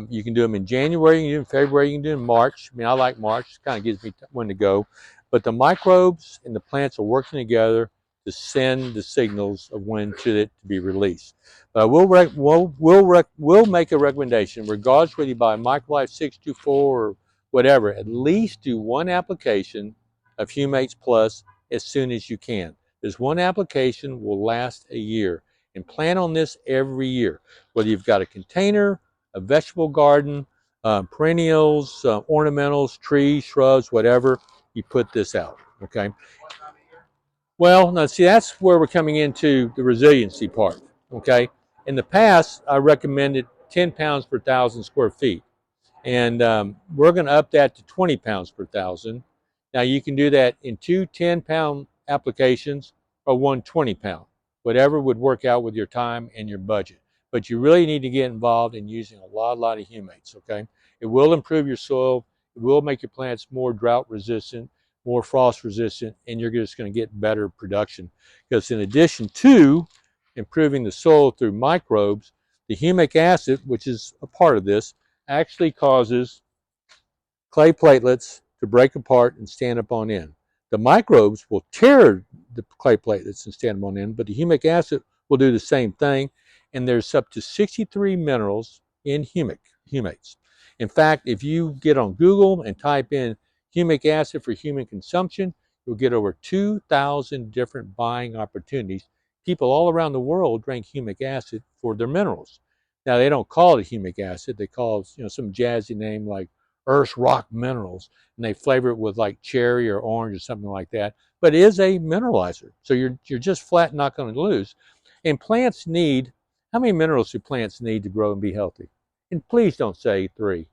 You can do them in January, you can do them in February, you can do them in March. I like March, it kind of gives me when to go. But the microbes and the plants are working together to send the signals of when should it to be released. But we'll make a recommendation, regardless whether you buy MicroLife 624 or whatever, at least do one application of Humates Plus as soon as you can. This one application will last a year. And plan on this every year, whether you've got a container, a vegetable garden, perennials, ornamentals, trees, shrubs, whatever, you put this out, okay? Well, now see, that's where we're coming into the resiliency part, okay? In the past, I recommended 10 pounds per 1,000 square feet. And we're going to up that to 20 pounds per 1,000. Now you can do that in two 10-pound applications or one 20-pound, whatever would work out with your time and your budget. But you really need to get involved in using a lot of humates, okay? It will improve your soil. It will make your plants more drought resistant, more frost resistant, and you're just going to get better production. Because in addition to improving the soil through microbes, the humic acid, which is a part of this, actually causes clay platelets to break apart and stand up on end. The microbes will tear the clay platelets and stand them on end, but the humic acid will do the same thing. And there's up to 63 minerals in humates. In fact, if you get on Google and type in humic acid for human consumption, you'll get over 2,000 different buying opportunities. People all around the world drink humic acid for their minerals. Now they don't call it humic acid; they call it some jazzy name like Earth Rock Minerals, and they flavor it with like cherry or orange or something like that. But it is a mineralizer, so you're just flat not going to lose. And plants need, how many minerals do plants need to grow and be healthy? And please don't say 3.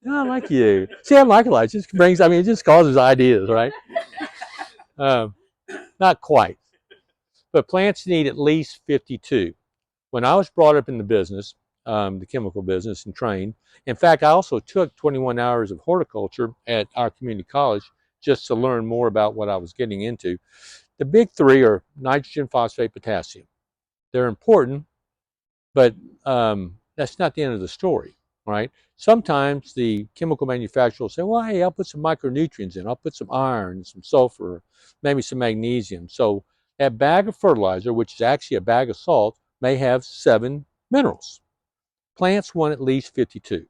No, I like you. See, I like it. It just brings, it just causes ideas, right? Not quite. But plants need at least 52. When I was brought up in the business, the chemical business, and trained, in fact, I also took 21 hours of horticulture at our community college just to learn more about what I was getting into. The big 3 are nitrogen, phosphate, potassium. They're important, but that's not the end of the story. right? Sometimes the chemical manufacturer will say, well, hey, I'll put some micronutrients in. I'll put some iron, some sulfur, maybe some magnesium. So that bag of fertilizer, which is actually a bag of salt, may have 7 minerals. Plants want at least 52.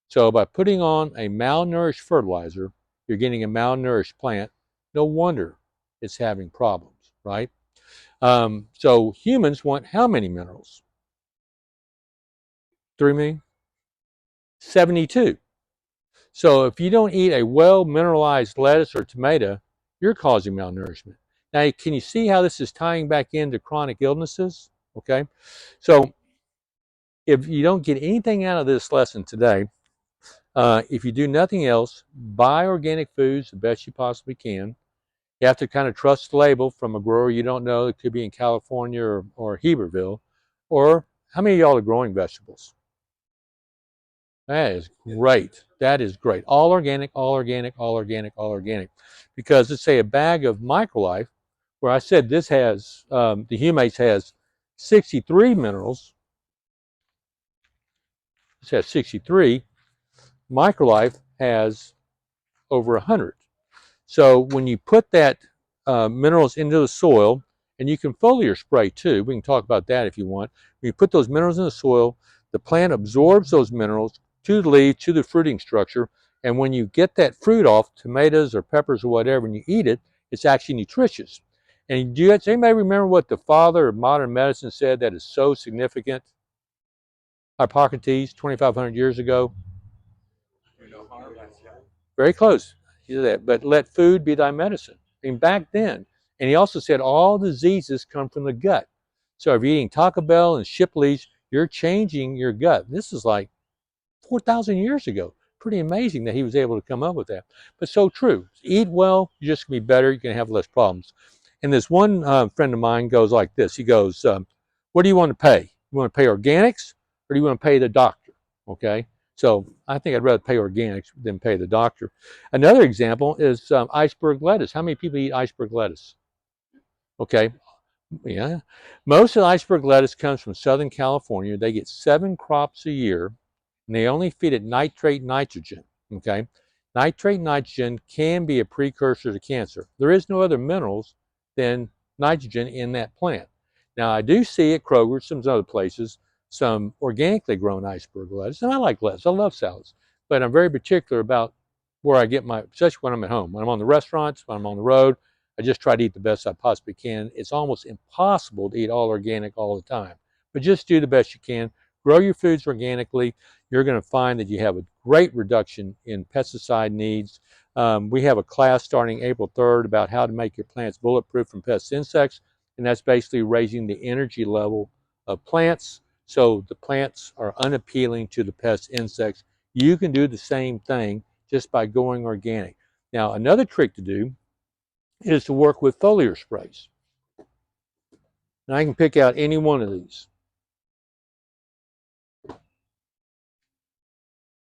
So by putting on a malnourished fertilizer, you're getting a malnourished plant. No wonder it's having problems, right? So humans want how many minerals? 3 million? 72. So if you don't eat a well mineralized lettuce or tomato, you're causing malnourishment. Now, can you see how this is tying back into chronic illnesses? Okay. So if you don't get anything out of this lesson today, if you do nothing else, buy organic foods the best you possibly can. You have to kind of trust the label from a grower you don't know. It could be in California or Heberville. Or how many of y'all are growing vegetables? That is great. That is great. All organic, all organic, all organic, all organic. Because let's say a bag of MicroLife, where I said this has, the humates has 63 minerals. This has 63. MicroLife has over 100. So when you put that minerals into the soil, and you can foliar spray too. We can talk about that if you want. When you put those minerals in the soil, the plant absorbs those minerals to the leaf, to the fruiting structure, and when you get that fruit off, tomatoes or peppers or whatever, and you eat it, it's actually nutritious. And does anybody remember what the father of modern medicine said that is so significant? Hippocrates, 2,500 years ago. Very close. He said that, but let food be thy medicine. I mean, back then. And he also said all diseases come from the gut. So if you're eating Taco Bell and Shipley's, you're changing your gut. This is like 4,000 years ago. Pretty amazing that he was able to come up with that. But so true. Eat well, you're just going to be better. You're going to have less problems. And this one friend of mine goes like this. He goes, what do you want to pay? You want to pay organics or do you want to pay the doctor? Okay. So I think I'd rather pay organics than pay the doctor. Another example is iceberg lettuce. How many people eat iceberg lettuce? Okay. Yeah. Most of the iceberg lettuce comes from Southern California. They get 7 crops a year and they only feed it nitrate nitrogen. Okay. Nitrate nitrogen can be a precursor to cancer. There is no other minerals than nitrogen in that plant. Now I do see at Kroger, some other places, some organically grown iceberg lettuce, and I like lettuce. I love salads, but I'm very particular about where I get my, especially when I'm at home. When I'm on the restaurants, when I'm on the road, I just try to eat the best I possibly can. It's almost impossible to eat all organic all the time, but just do the best you can. Grow your foods organically. You're going to find that you have a great reduction in pesticide needs. We have a class starting April 3rd about how to make your plants bulletproof from pests and insects, and that's basically raising the energy level of plants so the plants are unappealing to the pests and insects. You can do the same thing just by going organic. Now, another trick to do is to work with foliar sprays. And I can pick out any one of these.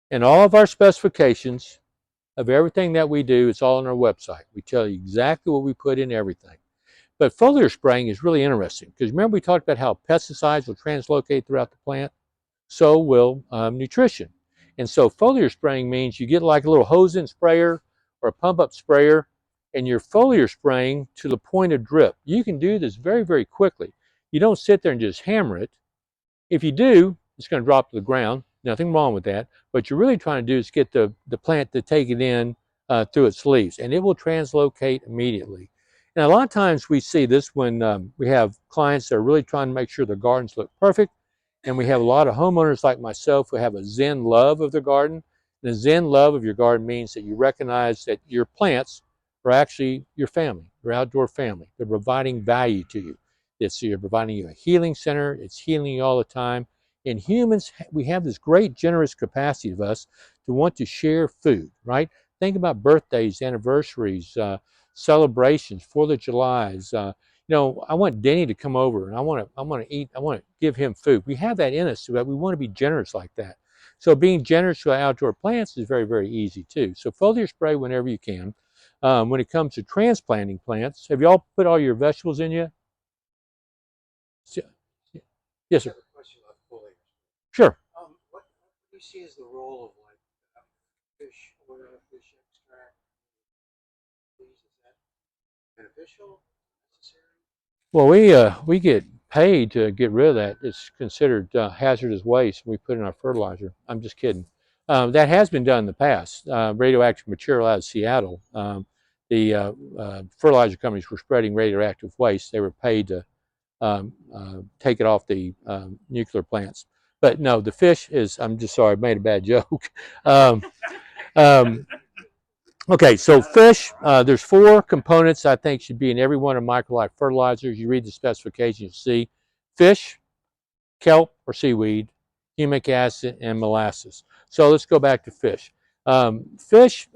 And all of our specifications of everything that we do, it's all on our website. We tell you exactly what we put in everything. But foliar spraying is really interesting because remember we talked about how pesticides will translocate throughout the plant? So will nutrition. And so foliar spraying means you get like a little hose-in sprayer or a pump-up sprayer and you're foliar spraying to the point of drip. You can do this very, very quickly. You don't sit there and just hammer it. If you do, it's going to drop to the ground. Nothing wrong with that. What you're really trying to do is get the plant to take it in through its leaves, and it will translocate immediately. And a lot of times we see this when we have clients that are really trying to make sure their gardens look perfect, and we have a lot of homeowners like myself who have a Zen love of their garden. And a Zen love of your garden means that you recognize that your plants are actually your family, your outdoor family. They're providing value to you. You're providing you a healing center. It's healing you all the time. In humans, we have this great generous capacity of us to want to share food, right? Think about birthdays, anniversaries, celebrations, 4th of July's. I want Denny to come over and I want to give him food. We have that in us, but we want to be generous like that. So being generous to our outdoor plants is very, very easy too. So foliar spray whenever you can. When it comes to transplanting plants, have y'all put all your vegetables in yet? Yes, sir. Question about foliage. Sure. What do you see is the role of like fish oil, fish extract? Is that beneficial? Necessary? Well, we get paid to get rid of that. It's considered hazardous waste. We put in our fertilizer. I'm just kidding. That has been done in the past. Radioactive material out of Seattle. The fertilizer companies were spreading radioactive waste. They were paid to take it off the nuclear plants. But no, the fish is. I'm just sorry, I made a bad joke. um, um, Okay, so fish, there's 4 components I think should be in every one of MicroLife fertilizers. You read the specifications, you see fish, kelp or seaweed, humic acid, and molasses. So let's go back to fish. Fish,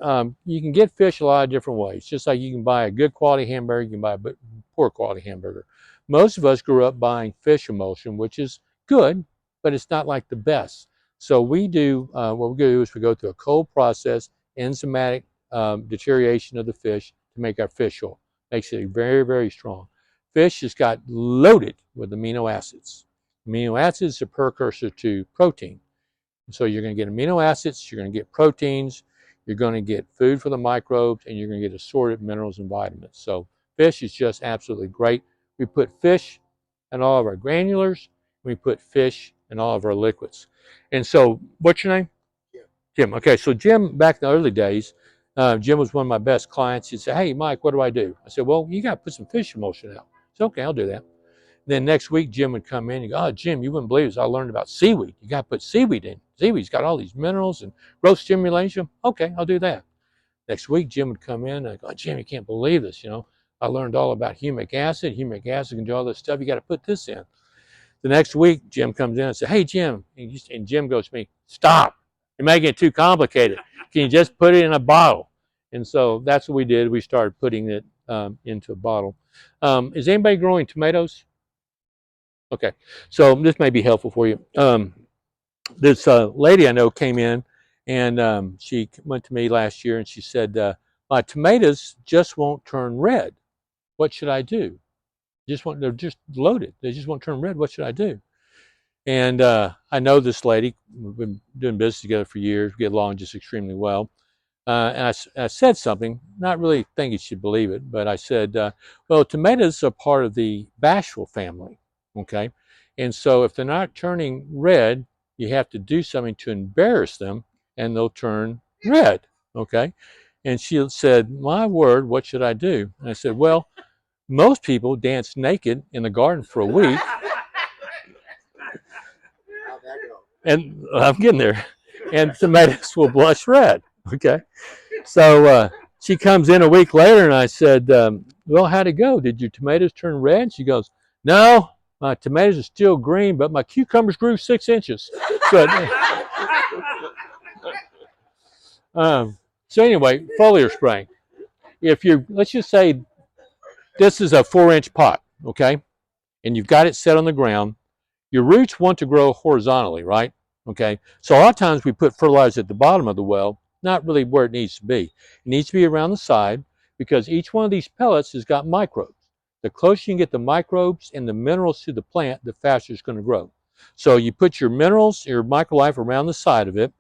you can get fish a lot of different ways. Just like you can buy a good quality hamburger, you can buy a poor quality hamburger. Most of us grew up buying fish emulsion, which is good, but it's not like the best. So we do, what we do is we go through a cold process, enzymatic deterioration of the fish to make our fish oil. Makes it very, very strong. Fish has got loaded with amino acids. Amino acids are precursor to protein. So you're going to get amino acids, you're going to get proteins, you're going to get food for the microbes, and you're going to get assorted minerals and vitamins. So fish is just absolutely great. We put fish in all of our granulars. We put fish in all of our liquids. And so, what's your name? Jim. Jim. Okay, so Jim, back in the early days, Jim was one of my best clients. He'd say, "Hey, Mike, what do I do?" I said, "Well, you got to put some fish emulsion out." I said, "Okay, I'll do that." Then next week, Jim would come in and go, "Oh, Jim, you wouldn't believe this. I learned about seaweed. You got to put seaweed in. Seaweed's got all these minerals and growth stimulation." Okay, I'll do that. Next week, Jim would come in and go, "Oh, Jim, you can't believe this. I learned all about humic acid. Humic acid can do all this stuff. You got to put this in." The next week, Jim comes in and says, "Hey, Jim," and Jim goes to me, "Stop. You're making it too complicated. Can you just put it in a bottle?" And so that's what we did. We started putting it into a bottle. Is anybody growing tomatoes? Okay, so this may be helpful for you. This lady I know came in, and she went to me last year, and she said, "My tomatoes just won't turn red. What should I do? They're just loaded. They just won't turn red. What should I do?" And I know this lady. We've been doing business together for years. We get along just extremely well. And I said something, not really thinking she'd believe it, but I said, well, tomatoes are part of the bashful family, okay? And so if they're not turning red, you have to do something to embarrass them, and they'll turn red, okay? And she said, "My word, what should I do?" And I said, "Well, most people dance naked in the garden for a week." How'd that go? And I'm getting there. And tomatoes will blush red, okay? So she comes in a week later, and I said, "Well, how'd it go? Did your tomatoes turn red?" She goes, "No, my tomatoes are still green, but my cucumbers grew 6 inches." So, so anyway, foliar spraying. If you, let's just say this is a 4-inch pot, okay, and you've got it set on the ground, your roots want to grow horizontally, right? Okay, so a lot of times we put fertilizer at the bottom of the well, not really where it needs to be. It needs to be around the side because each one of these pellets has got microbes. The closer you can get the microbes and the minerals to the plant, the faster it's going to grow. So you put your minerals, your MicroLife around the side of it,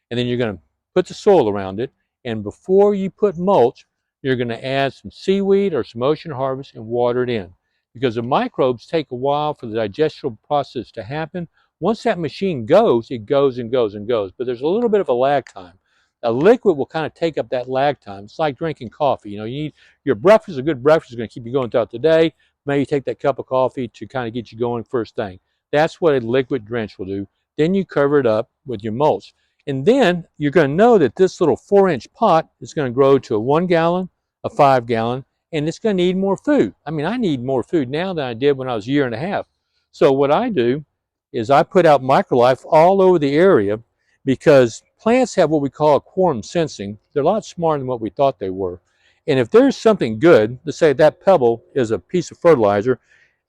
and then you're going to put the soil around it. And before you put mulch, you're going to add some seaweed or some ocean harvest and water it in. Because the microbes take a while for the digestional process to happen. Once that machine goes, it goes and goes and goes. But there's a little bit of a lag time. A liquid will kind of take up that lag time. It's like drinking coffee. You need your breakfast. A good breakfast is going to keep you going throughout the day. Maybe take that cup of coffee to kind of get you going first thing. That's what a liquid drench will do. Then you cover it up with your mulch. And then you're going to know that this little 4-inch pot is going to grow to a 1 gallon, a 5 gallon, and it's going to need more food. I mean, I need more food now than I did when I was a year and a half. So what I do is I put out MicroLife all over the area because plants have what we call a quorum sensing. They're a lot smarter than what we thought they were. And if there's something good, let's say that pebble is a piece of fertilizer,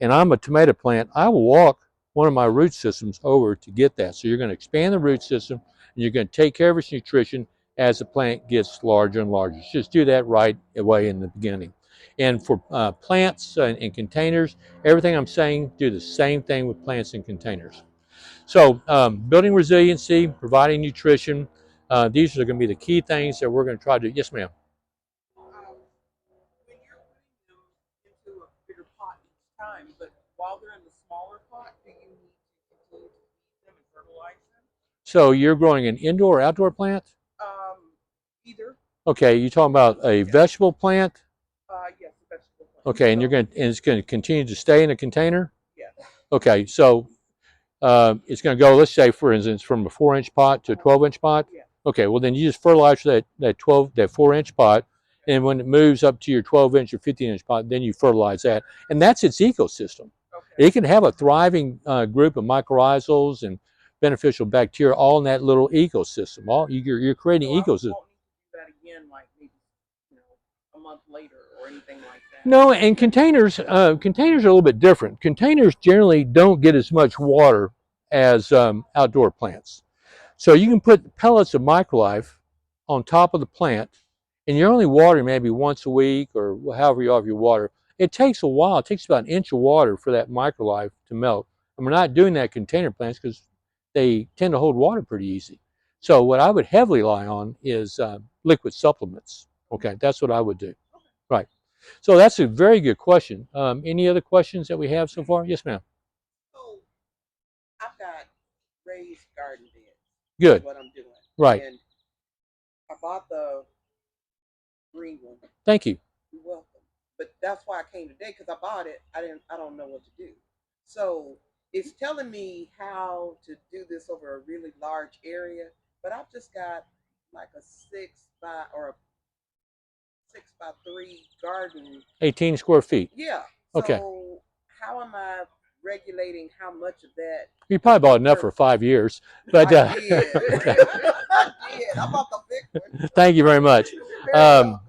and I'm a tomato plant, I will walk one of my root systems over to get that. So you're going to expand the root system, and you're going to take care of its nutrition as the plant gets larger and larger. Just do that right away in the beginning. And for plants in containers, everything I'm saying, do the same thing with plants in containers. So building resiliency, providing nutrition, these are going to be the key things that we're going to try to do. Yes, ma'am. When you're putting them into a bigger pot each time, but while they're in the smaller pot, do you need to continue to feed them and fertilize them? So you're growing an indoor or outdoor plant? Either. Okay, you talking about a vegetable plant? Yes, the vegetable plant. Okay, and it's going to continue to stay in a container? Yes. Okay, so it's going to go, let's say, for instance, from a 4-inch pot to a 12-inch pot? Yeah. Okay, well then you just fertilize that 4-inch pot, and when it moves up to your 12-inch or 15-inch pot, then you fertilize that, and that's its ecosystem. Okay. It can have a thriving group of mycorrhizals and beneficial bacteria all in that little ecosystem. You're creating So I ecosystem. won't need to do that again, like maybe a month later or anything like that. No, and containers are a little bit different. Containers generally don't get as much water as outdoor plants. So you can put pellets of MicroLife on top of the plant, and you're only watering maybe once a week or however you have your water. It takes a while. It takes about an inch of water for that MicroLife to melt. And we're not doing that container plants because they tend to hold water pretty easy. So what I would heavily rely on is liquid supplements. Okay, that's what I would do. Right. So that's a very good question. Any other questions that we have so far? Yes, ma'am. So I've got raised garden beds. Good. What I'm doing. Right. And I bought the green one. Thank you. You're welcome. But that's why I came today because I bought it. I don't know what to do. So it's telling me how to do this over a really large area, but I've just got like a 6 by 3 garden. 18 square feet. Yeah. Okay. So how am I regulating how much of that? You probably bought enough for 5 years, but I did. I did. I bought the big one. thank you very much. Very welcome.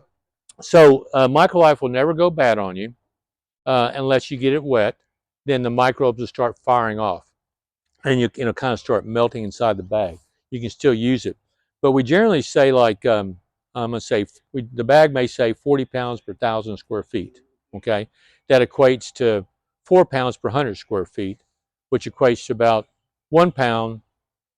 So MicroLife will never go bad on you unless you get it wet. Then the microbes will start firing off, and you kind of start melting inside the bag. You can still use it, but we generally say like I'm gonna say the bag may say 40 pounds per 1,000 square feet. Okay, that equates to 4 pounds per 100 square feet, which equates to about 1 pound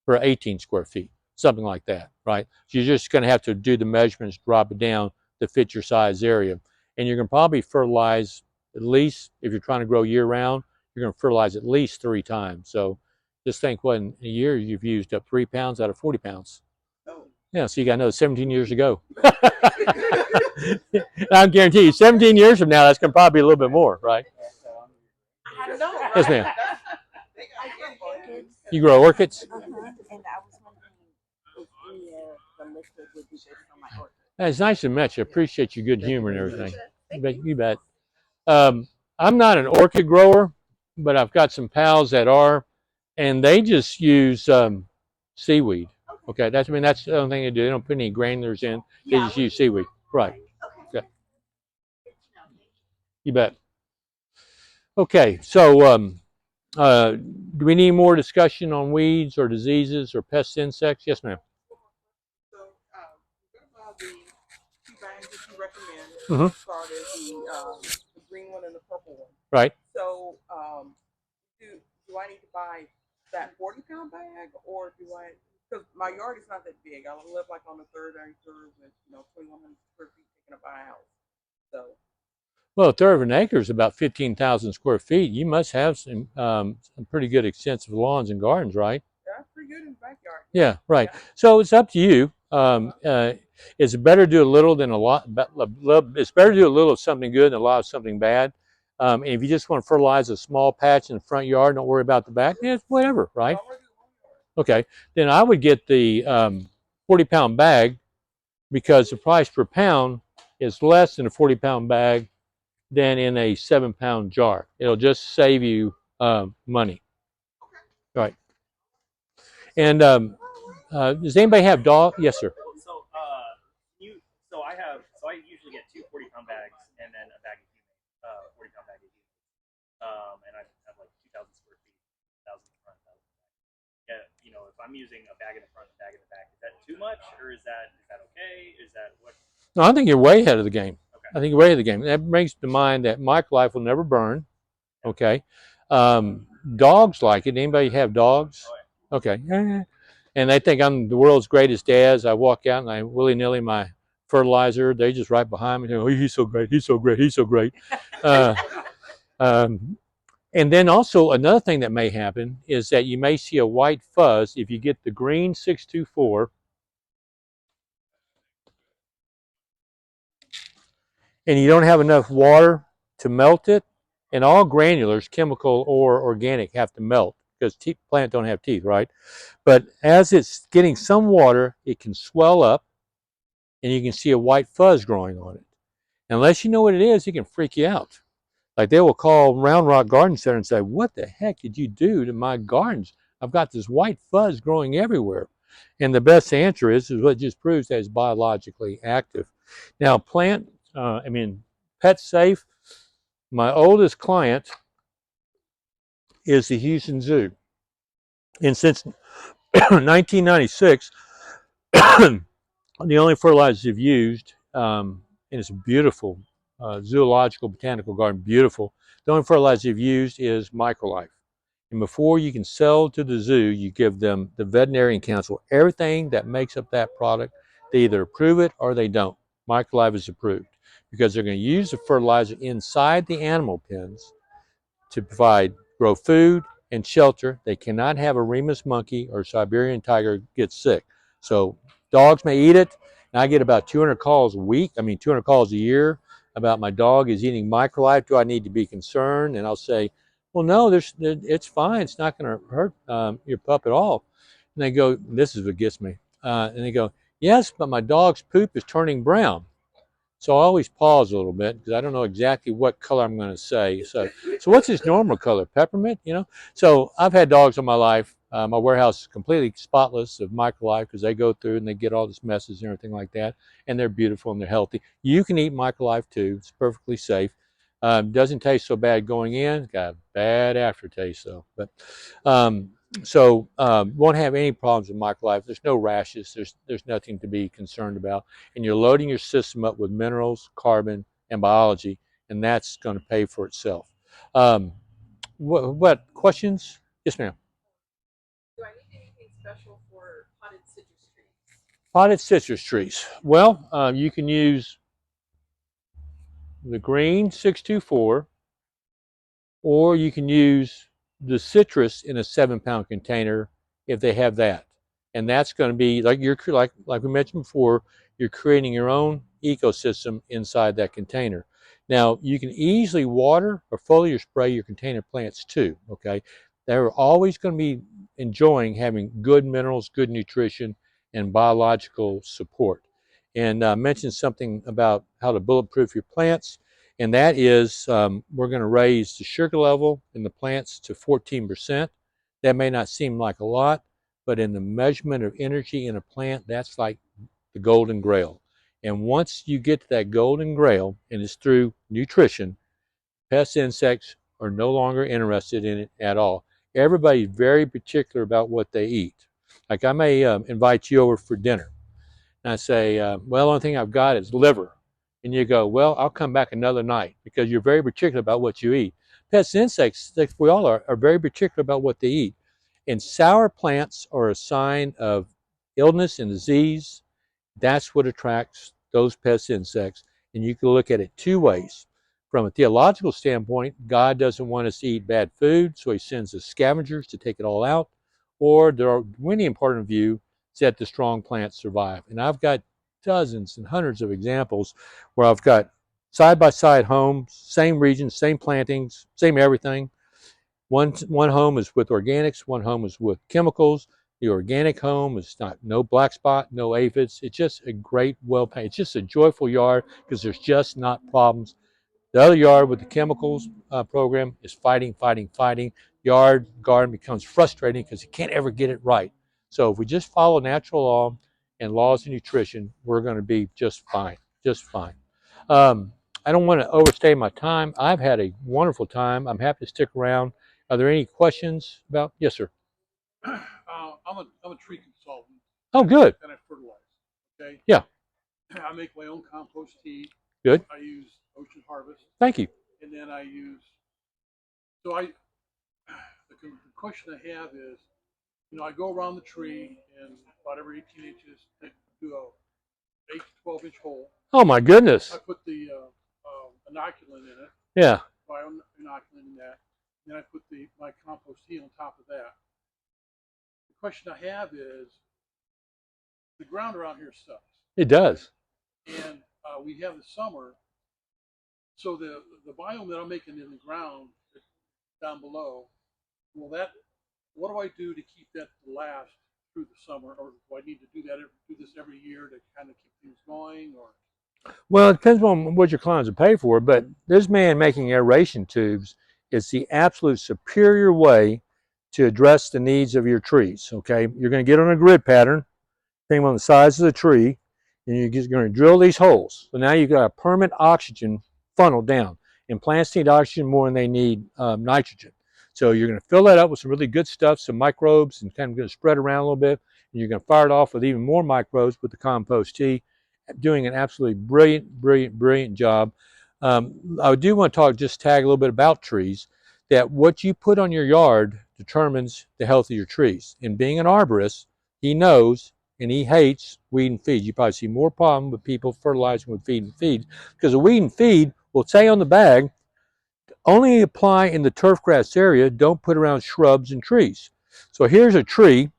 per 18 square feet, something like that, right? So you're just going to have to do the measurements, drop it down to fit your size area. And you're going to probably fertilize at least, if you're trying to grow year round, you're going to fertilize at least 3 times. So just think what in a year you've used up 3 pounds out of 40 pounds. Oh. Yeah, so you got another 17 years to go. I guarantee you, 17 years from now, that's going to probably be a little bit more, right? I know, right? Yes, ma'am. I get orchids. You grow orchids? And I was wondering if any of the liquid would be good for my orchids. It's nice to meet you. I appreciate your good humor and everything. You bet. I'm not an orchid grower, but I've got some pals that are, and they just use seaweed. Okay, that's the only thing they do. They don't put any granulars in. They just use seaweed. Right. Okay. You bet. Okay, so do we need more discussion on weeds or diseases or pest insects? Yes, ma'am. So, what about the 2 bags that you recommend? Mhm. Started the green one and the purple one. Right. So, do I need to buy that 40-pound bag, or do I? Because my yard is not that big. I live like on the 3rd acre with 2,100 square feet taken up by a house. So. Well, a third of an acre is about 15,000 square feet. You must have some pretty good extensive lawns and gardens, right? Yeah, pretty good in the backyard. Yeah, right. Yeah. So it's up to you. It's better to do a little than a lot. It's better to do a little of something good than a lot of something bad. And if you just want to fertilize a small patch in the front yard, don't worry about the back. Yeah, it's whatever, right? Okay. Then I would get the 40-pound bag because the price per pound is less in a 40-pound bag than in a 7-pound jar. It'll just save you money. Right. And does anybody have dog? Yes, sir. So I usually get 2 40-pound bags and then a bag of humate, 40-pound bag of humate. And I have like 2,000 square feet, 1,000 in front, 1,000 in the back. Yeah, if I'm using a bag in the front, a bag in the back, is that too much, or is that okay? Is that what? No, I think you're way ahead of the game. Okay. I think you're way ahead of the game. That brings to mind that MicroLife will never burn. Okay. Dogs like it. Anybody have dogs? Oh, Okay. And they think I'm the world's greatest dad. As I walk out and I willy-nilly my fertilizer, they just right behind me. Oh, he's so great. He's so great. He's so great. Uh, um, and then also another thing that may happen is that you may see a white fuzz if you get the green 624 and you don't have enough water to melt it. And all granulars, chemical or organic, have to melt because plants don't have teeth, right? But as it's getting some water, it can swell up and you can see a white fuzz growing on it. Unless you know what it is, it can freak you out. Like they will call Round Rock Garden Center and say, "What the heck did you do to my gardens? I've got this white fuzz growing everywhere." And the best answer is what it just proves that it's biologically active. Now, pet safe. My oldest client is the Houston Zoo. And since 1996, the only fertilizers they've used, and it's a beautiful zoological botanical garden, beautiful. The only fertilizer they've used is MicroLife. And before you can sell to the zoo, you give them the veterinarian council everything that makes up that product. They either approve it or they don't. MicroLife is approved because they're going to use the fertilizer inside the animal pens to grow food and shelter. They cannot have a Remus monkey or Siberian tiger get sick. So dogs may eat it. And I get about 200 calls a week. 200 calls a year about my dog is eating MicroLife. Do I need to be concerned? And I'll say, well, no, it's fine. It's not going to hurt your pup at all. And they go, this is what gets me. And they go, yes, but my dog's poop is turning brown. So I always pause a little bit because I don't know exactly what color I'm going to say. So what's his normal color? Peppermint, you know? So I've had dogs all my life. My warehouse is completely spotless of MicroLife because they go through and they get all this messes and everything like that. And they're beautiful and they're healthy. You can eat MicroLife too. It's perfectly safe. Doesn't taste so bad going in. Got a bad aftertaste though. But won't have any problems with MicroLife. There's no rashes. There's nothing to be concerned about. And you're loading your system up with minerals, carbon, and biology, and that's going to pay for itself. What questions? Yes, ma'am. Do I need anything special for potted citrus trees? Potted citrus trees. Well, you can use the green 624, or you can use the citrus in a 7-pound container if they have that. And that's going to be like we mentioned before, you're creating your own ecosystem inside that container. Now you can easily water or foliar spray your container plants too. Okay, they're always going to be enjoying having good minerals, good nutrition, and biological support. And mentioned something about how to bulletproof your plants. And that is we're going to raise the sugar level in the plants to 14%. That may not seem like a lot, but in the measurement of energy in a plant, that's like the golden grail. And once you get to that golden grail, and it's through nutrition, pest insects are no longer interested in it at all. Everybody's very particular about what they eat. Like I may invite you over for dinner and I say, well, the only thing I've got is liver. And you go, well, I'll come back another night because you're very particular about what you eat. Pest insects, like we all are very particular about what they eat. And sour plants are a sign of illness and disease. That's what attracts those pest insects. And you can look at it two ways. From a theological standpoint, God doesn't want us to eat bad food, so he sends the scavengers to take it all out. Or the Darwinian part of view is that the strong plants survive. And I've got dozens and hundreds of examples where I've got side-by-side homes, same region, same plantings, same everything. One home is with organics, one home is with chemicals. The organic home is no black spot, no aphids. It's just a great, it's just a joyful yard because there's just not problems. The other yard with the chemicals program is fighting, fighting, fighting. Garden becomes frustrating because you can't ever get it right. So if we just follow natural law and laws of nutrition, we're going to be just fine, just fine. Um, I don't want to overstay my time. I've had a wonderful time. I'm happy to stick around. Are there any questions about? Yes, sir. I'm a tree consultant. Oh, good. And I fertilize. Okay. Yeah. I make my own compost tea. Good. I use Ocean Harvest. Thank you. And then I use. So the question I have is, I go around the tree and about every 18 inches, do a 8 to 12-inch hole. Oh my I goodness. put the inoculant in it, Yeah. bio-inoculant in that. Then I put my compost tea on top of that. The question I have is, the ground around here sucks. It does. And we have the summer, so the biome that I'm making in the ground down below, what do I do to keep that to last through the summer, or do I need to do this every year to kind of keep things going, or? Well, it depends on what your clients will pay for, but this man making aeration tubes is the absolute superior way to address the needs of your trees. Okay, you're going to get on a grid pattern, depending on the size of the tree, and you're just going to drill these holes. So now you've got a permanent oxygen funnel down, and plants need oxygen more than they need nitrogen. So you're going to fill that up with some really good stuff, some microbes, and kind of going to spread around a little bit, and you're going to fire it off with even more microbes with the compost tea, doing an absolutely brilliant job. I do want to tag a little bit about trees, that what you put on your yard determines the health of your trees. And being an arborist, he knows and he hates weed and feed. You probably see more problem with people fertilizing with feed and feed, because a weed and feed will say on the bag, only apply in the turf grass area, don't put around shrubs and trees. So here's a tree,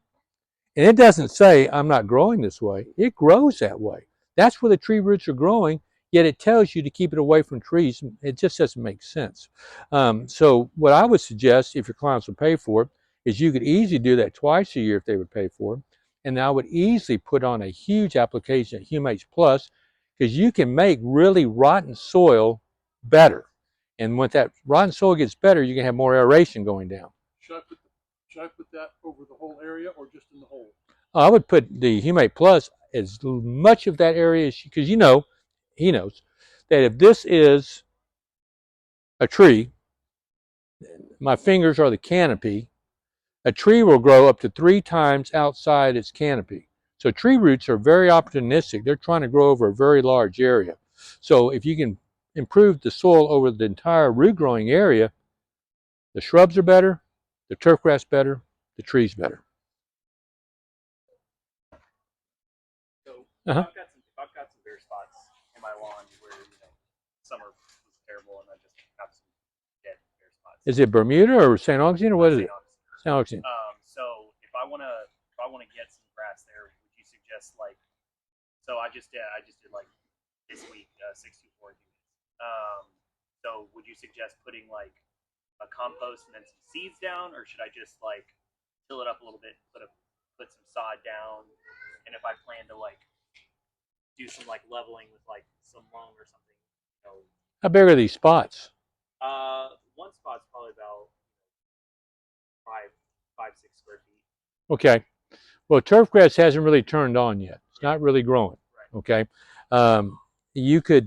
and it doesn't say, I'm not growing this way. It grows that way. That's where the tree roots are growing, yet it tells you to keep it away from trees. It just doesn't make sense. So what I would suggest, if your clients will pay for it, is you could easily do that twice a year if they would pay for it. And I would easily put on a huge application at Humates Plus, because you can make really rotten soil better. And when that rotten soil gets better, you can have more aeration going down. Should I put that over the whole area or just in the hole? I would put the Humate Plus as much of that area as, because he knows that if this is a tree, my fingers are the canopy, a tree will grow up to 3 times outside its canopy. So tree roots are very opportunistic. They're trying to grow over a very large area. So if you can improve the soil over the entire root growing area, the shrubs are better, the turfgrass better, the trees better. So Uh-huh. I've got some bare spots in my lawn where summer was terrible, and I just have some dead bare spots. Is it Bermuda or St. Augustine, or what is it? St. Augustine. So if I wanna get some grass there, would you suggest so I just did like this week 624 units. So would you suggest putting like a compost and then some seeds down, or should I just till it up a little bit, put some sod down, and if I plan to do some leveling with some loam or something, How big are these spots? one spot's probably about 5-6 square feet. Okay. Well, turf grass hasn't really turned on yet. It's not really growing. Right. Okay. You could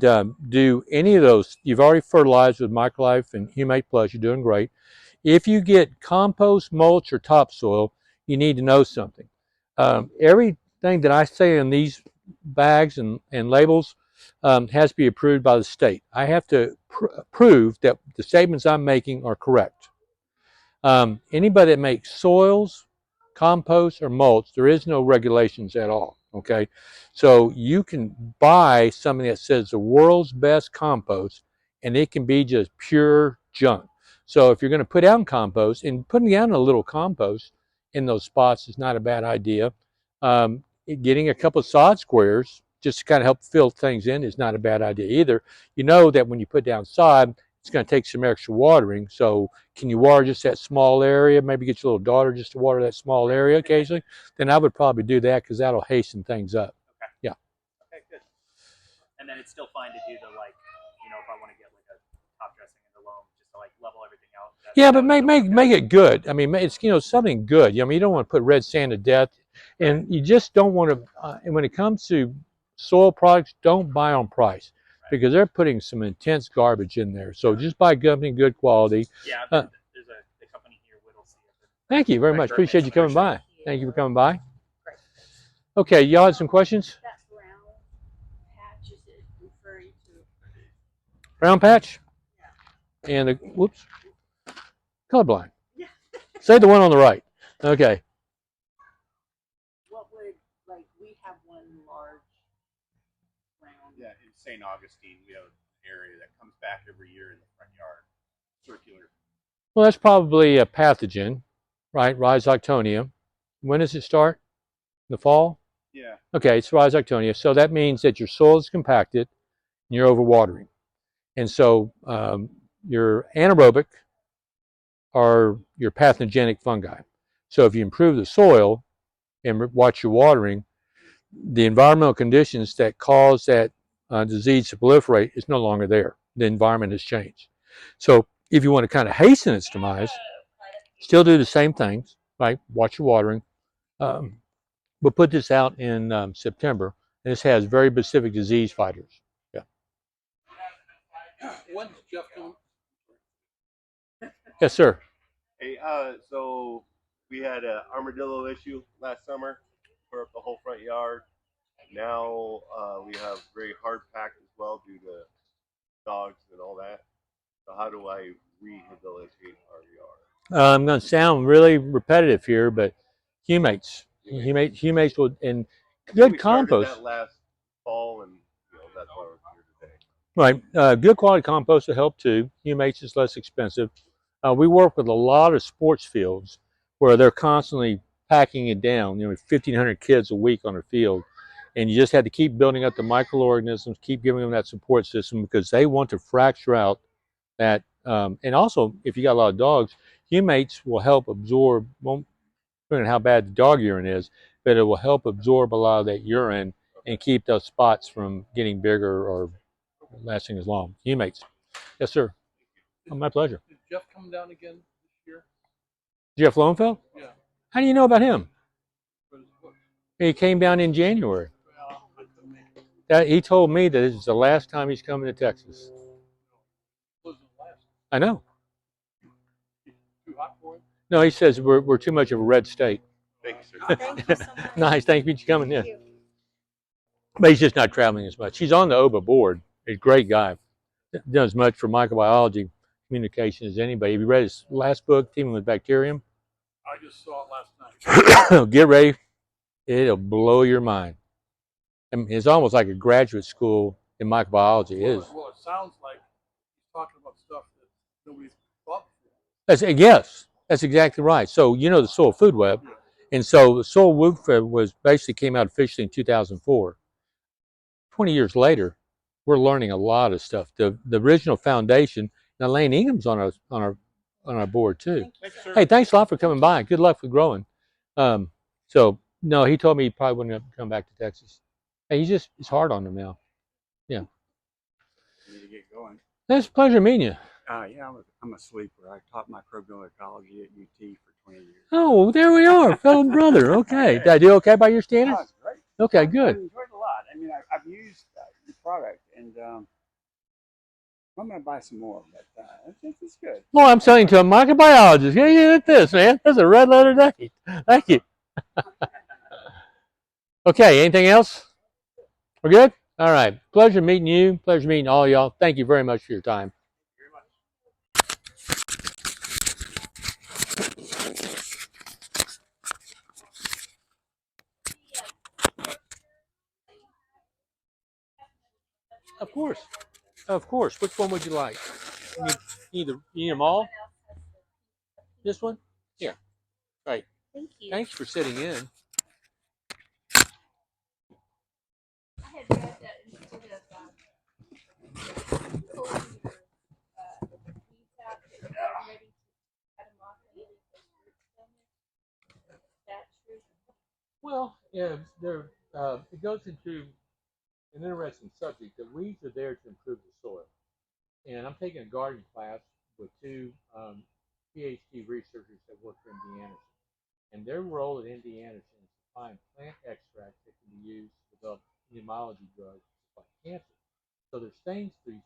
do any of those. You've already fertilized with MicroLife and Humate Plus. You're doing great. If you get compost, mulch, or topsoil, you need to know something. Everything that I say in these bags and labels has to be approved by the state. I have to prove that the statements I'm making are correct. Anybody that makes soils, compost, or mulch, there is no regulations at all. Okay, so you can buy something that says the world's best compost, and it can be just pure junk. So if you're going to put down compost, and putting down a little compost in those spots is not a bad idea. Getting a couple of sod squares just to kind of help fill things in is not a bad idea either. You know that when you put down sod, it's going to take some extra watering. So can you water just that small area? Maybe get your little daughter just to water that small area occasionally. Then I would probably do that, because that'll hasten things up. Okay. Yeah. Okay, good. And then it's still fine to do the if I want to get a top dressing and the loam, just to level everything out. Yeah, but make it good. I mean, it's something good. I mean, you don't want to put red sand to death, and you just don't want to. And when it comes to soil products, don't buy on price, because they're putting some intense garbage in there. So just buy something good quality. Yeah, there's a company here, Whittlesey. Thank you very much. Appreciate you coming by. Thank you for coming by. Okay, y'all had some questions? That brown patch, is it referring to? Brown patch? Yeah. And whoops. Colorblind. Yeah. Say the one on the right. Okay. St. Augustine, we have an area that comes back every year in the front yard, circular. Well, that's probably a pathogen, right? Rhizoctonia. When does it start? In the fall? Yeah. Okay, it's rhizoctonia. So that means that your soil is compacted and you're overwatering. And so your anaerobic are your pathogenic fungi. So if you improve the soil and watch your watering, the environmental conditions that cause that disease to proliferate is no longer there. The environment has changed. So if you want to kind of hasten its demise, still do the same things, right? Watch your watering. We'll put this out in September, and this has very specific disease fighters. Yeah. When's Jeff coming? Yes, sir. Hey, so we had an armadillo issue last summer, tore up the whole front yard. Now we have very hard packed as well due to dogs and all that. So how do I rehabilitate our yard? I'm going to sound really repetitive here, but humates. Humates will, and good We started compost. that last fall, and that's why we're here today. Right. Good quality compost will help too. Humates is less expensive. We work with a lot of sports fields where they're constantly packing it down. 1,500 kids a week on a field. And you just have to keep building up the microorganisms, keep giving them that support system because they want to fracture out that. And also, if you got a lot of dogs, humates will help absorb, won't depending on how bad the dog urine is, but it will help absorb a lot of that urine and keep those spots from getting bigger or lasting as long. Humates. Yes, sir. Oh, my pleasure. Is Jeff coming down again this year? Jeff Lowenfeld? Yeah. How do you know about him? For his book. He came down in January. Well, I couldn't make it. He told me that this is the last time he's coming to Texas. Lives in Alaska. I know. Too hot for him? No, he says we're too much of a red state. Thank you, sir. Thank you so much. Nice. Thank you for coming in. Thank you. But he's just not traveling as much. He's on the OBA board. He's a great guy. Does as much for microbiology communication as anybody. Have you read his last book, Teaming with Bacterium? I just saw it last night. Get ready. It'll blow your mind. I mean, it's almost like a graduate school in microbiology. It is. Well, it sounds like he's talking about stuff that nobody's thought before. Yes, that's exactly right. So the soil food web, and so the soil food web was basically came out officially in 2004. 20 years later, we're learning a lot of stuff. The original foundation. Now Lane Ingham's on our board too. Thanks, sir. Hey, thanks a lot for coming by. Good luck with growing. So no, he told me he probably wouldn't come back to Texas. Hey, it's hard on him now. Yeah. Need to get going. It's a pleasure meeting you. Yeah, I'm a sleeper. I taught microbial ecology at UT for 20 years. Oh, there we are, fellow brother. Okay, did I do okay by your standards? Oh, it's great. Okay, good. I've enjoyed it a lot. I mean, I've used your product, and I'm going to buy some more, but it's good. Well, I'm selling to a microbiologist. Yeah, you get this, man. That's a red letter day. Thank you. Okay, anything else? We're good? All right. Pleasure meeting you. Pleasure meeting all y'all. Thank you very much for your time. Of course. Of course. Which one would you like? You need them all? This one? Here. Right. Thank you. Thanks for sitting in. I had read that instead of pulling your leaves out, that you're ready to cut them off and leave those roots down there. Is that true? Well, yeah, it goes into an interesting subject. The weeds are there to improve the soil. And I'm taking a gardening class with two PhD researchers that work for MD Anderson. And their role at MD Anderson is to find plant extracts that can be used to develop immunology drugs to fight cancer. So there's things these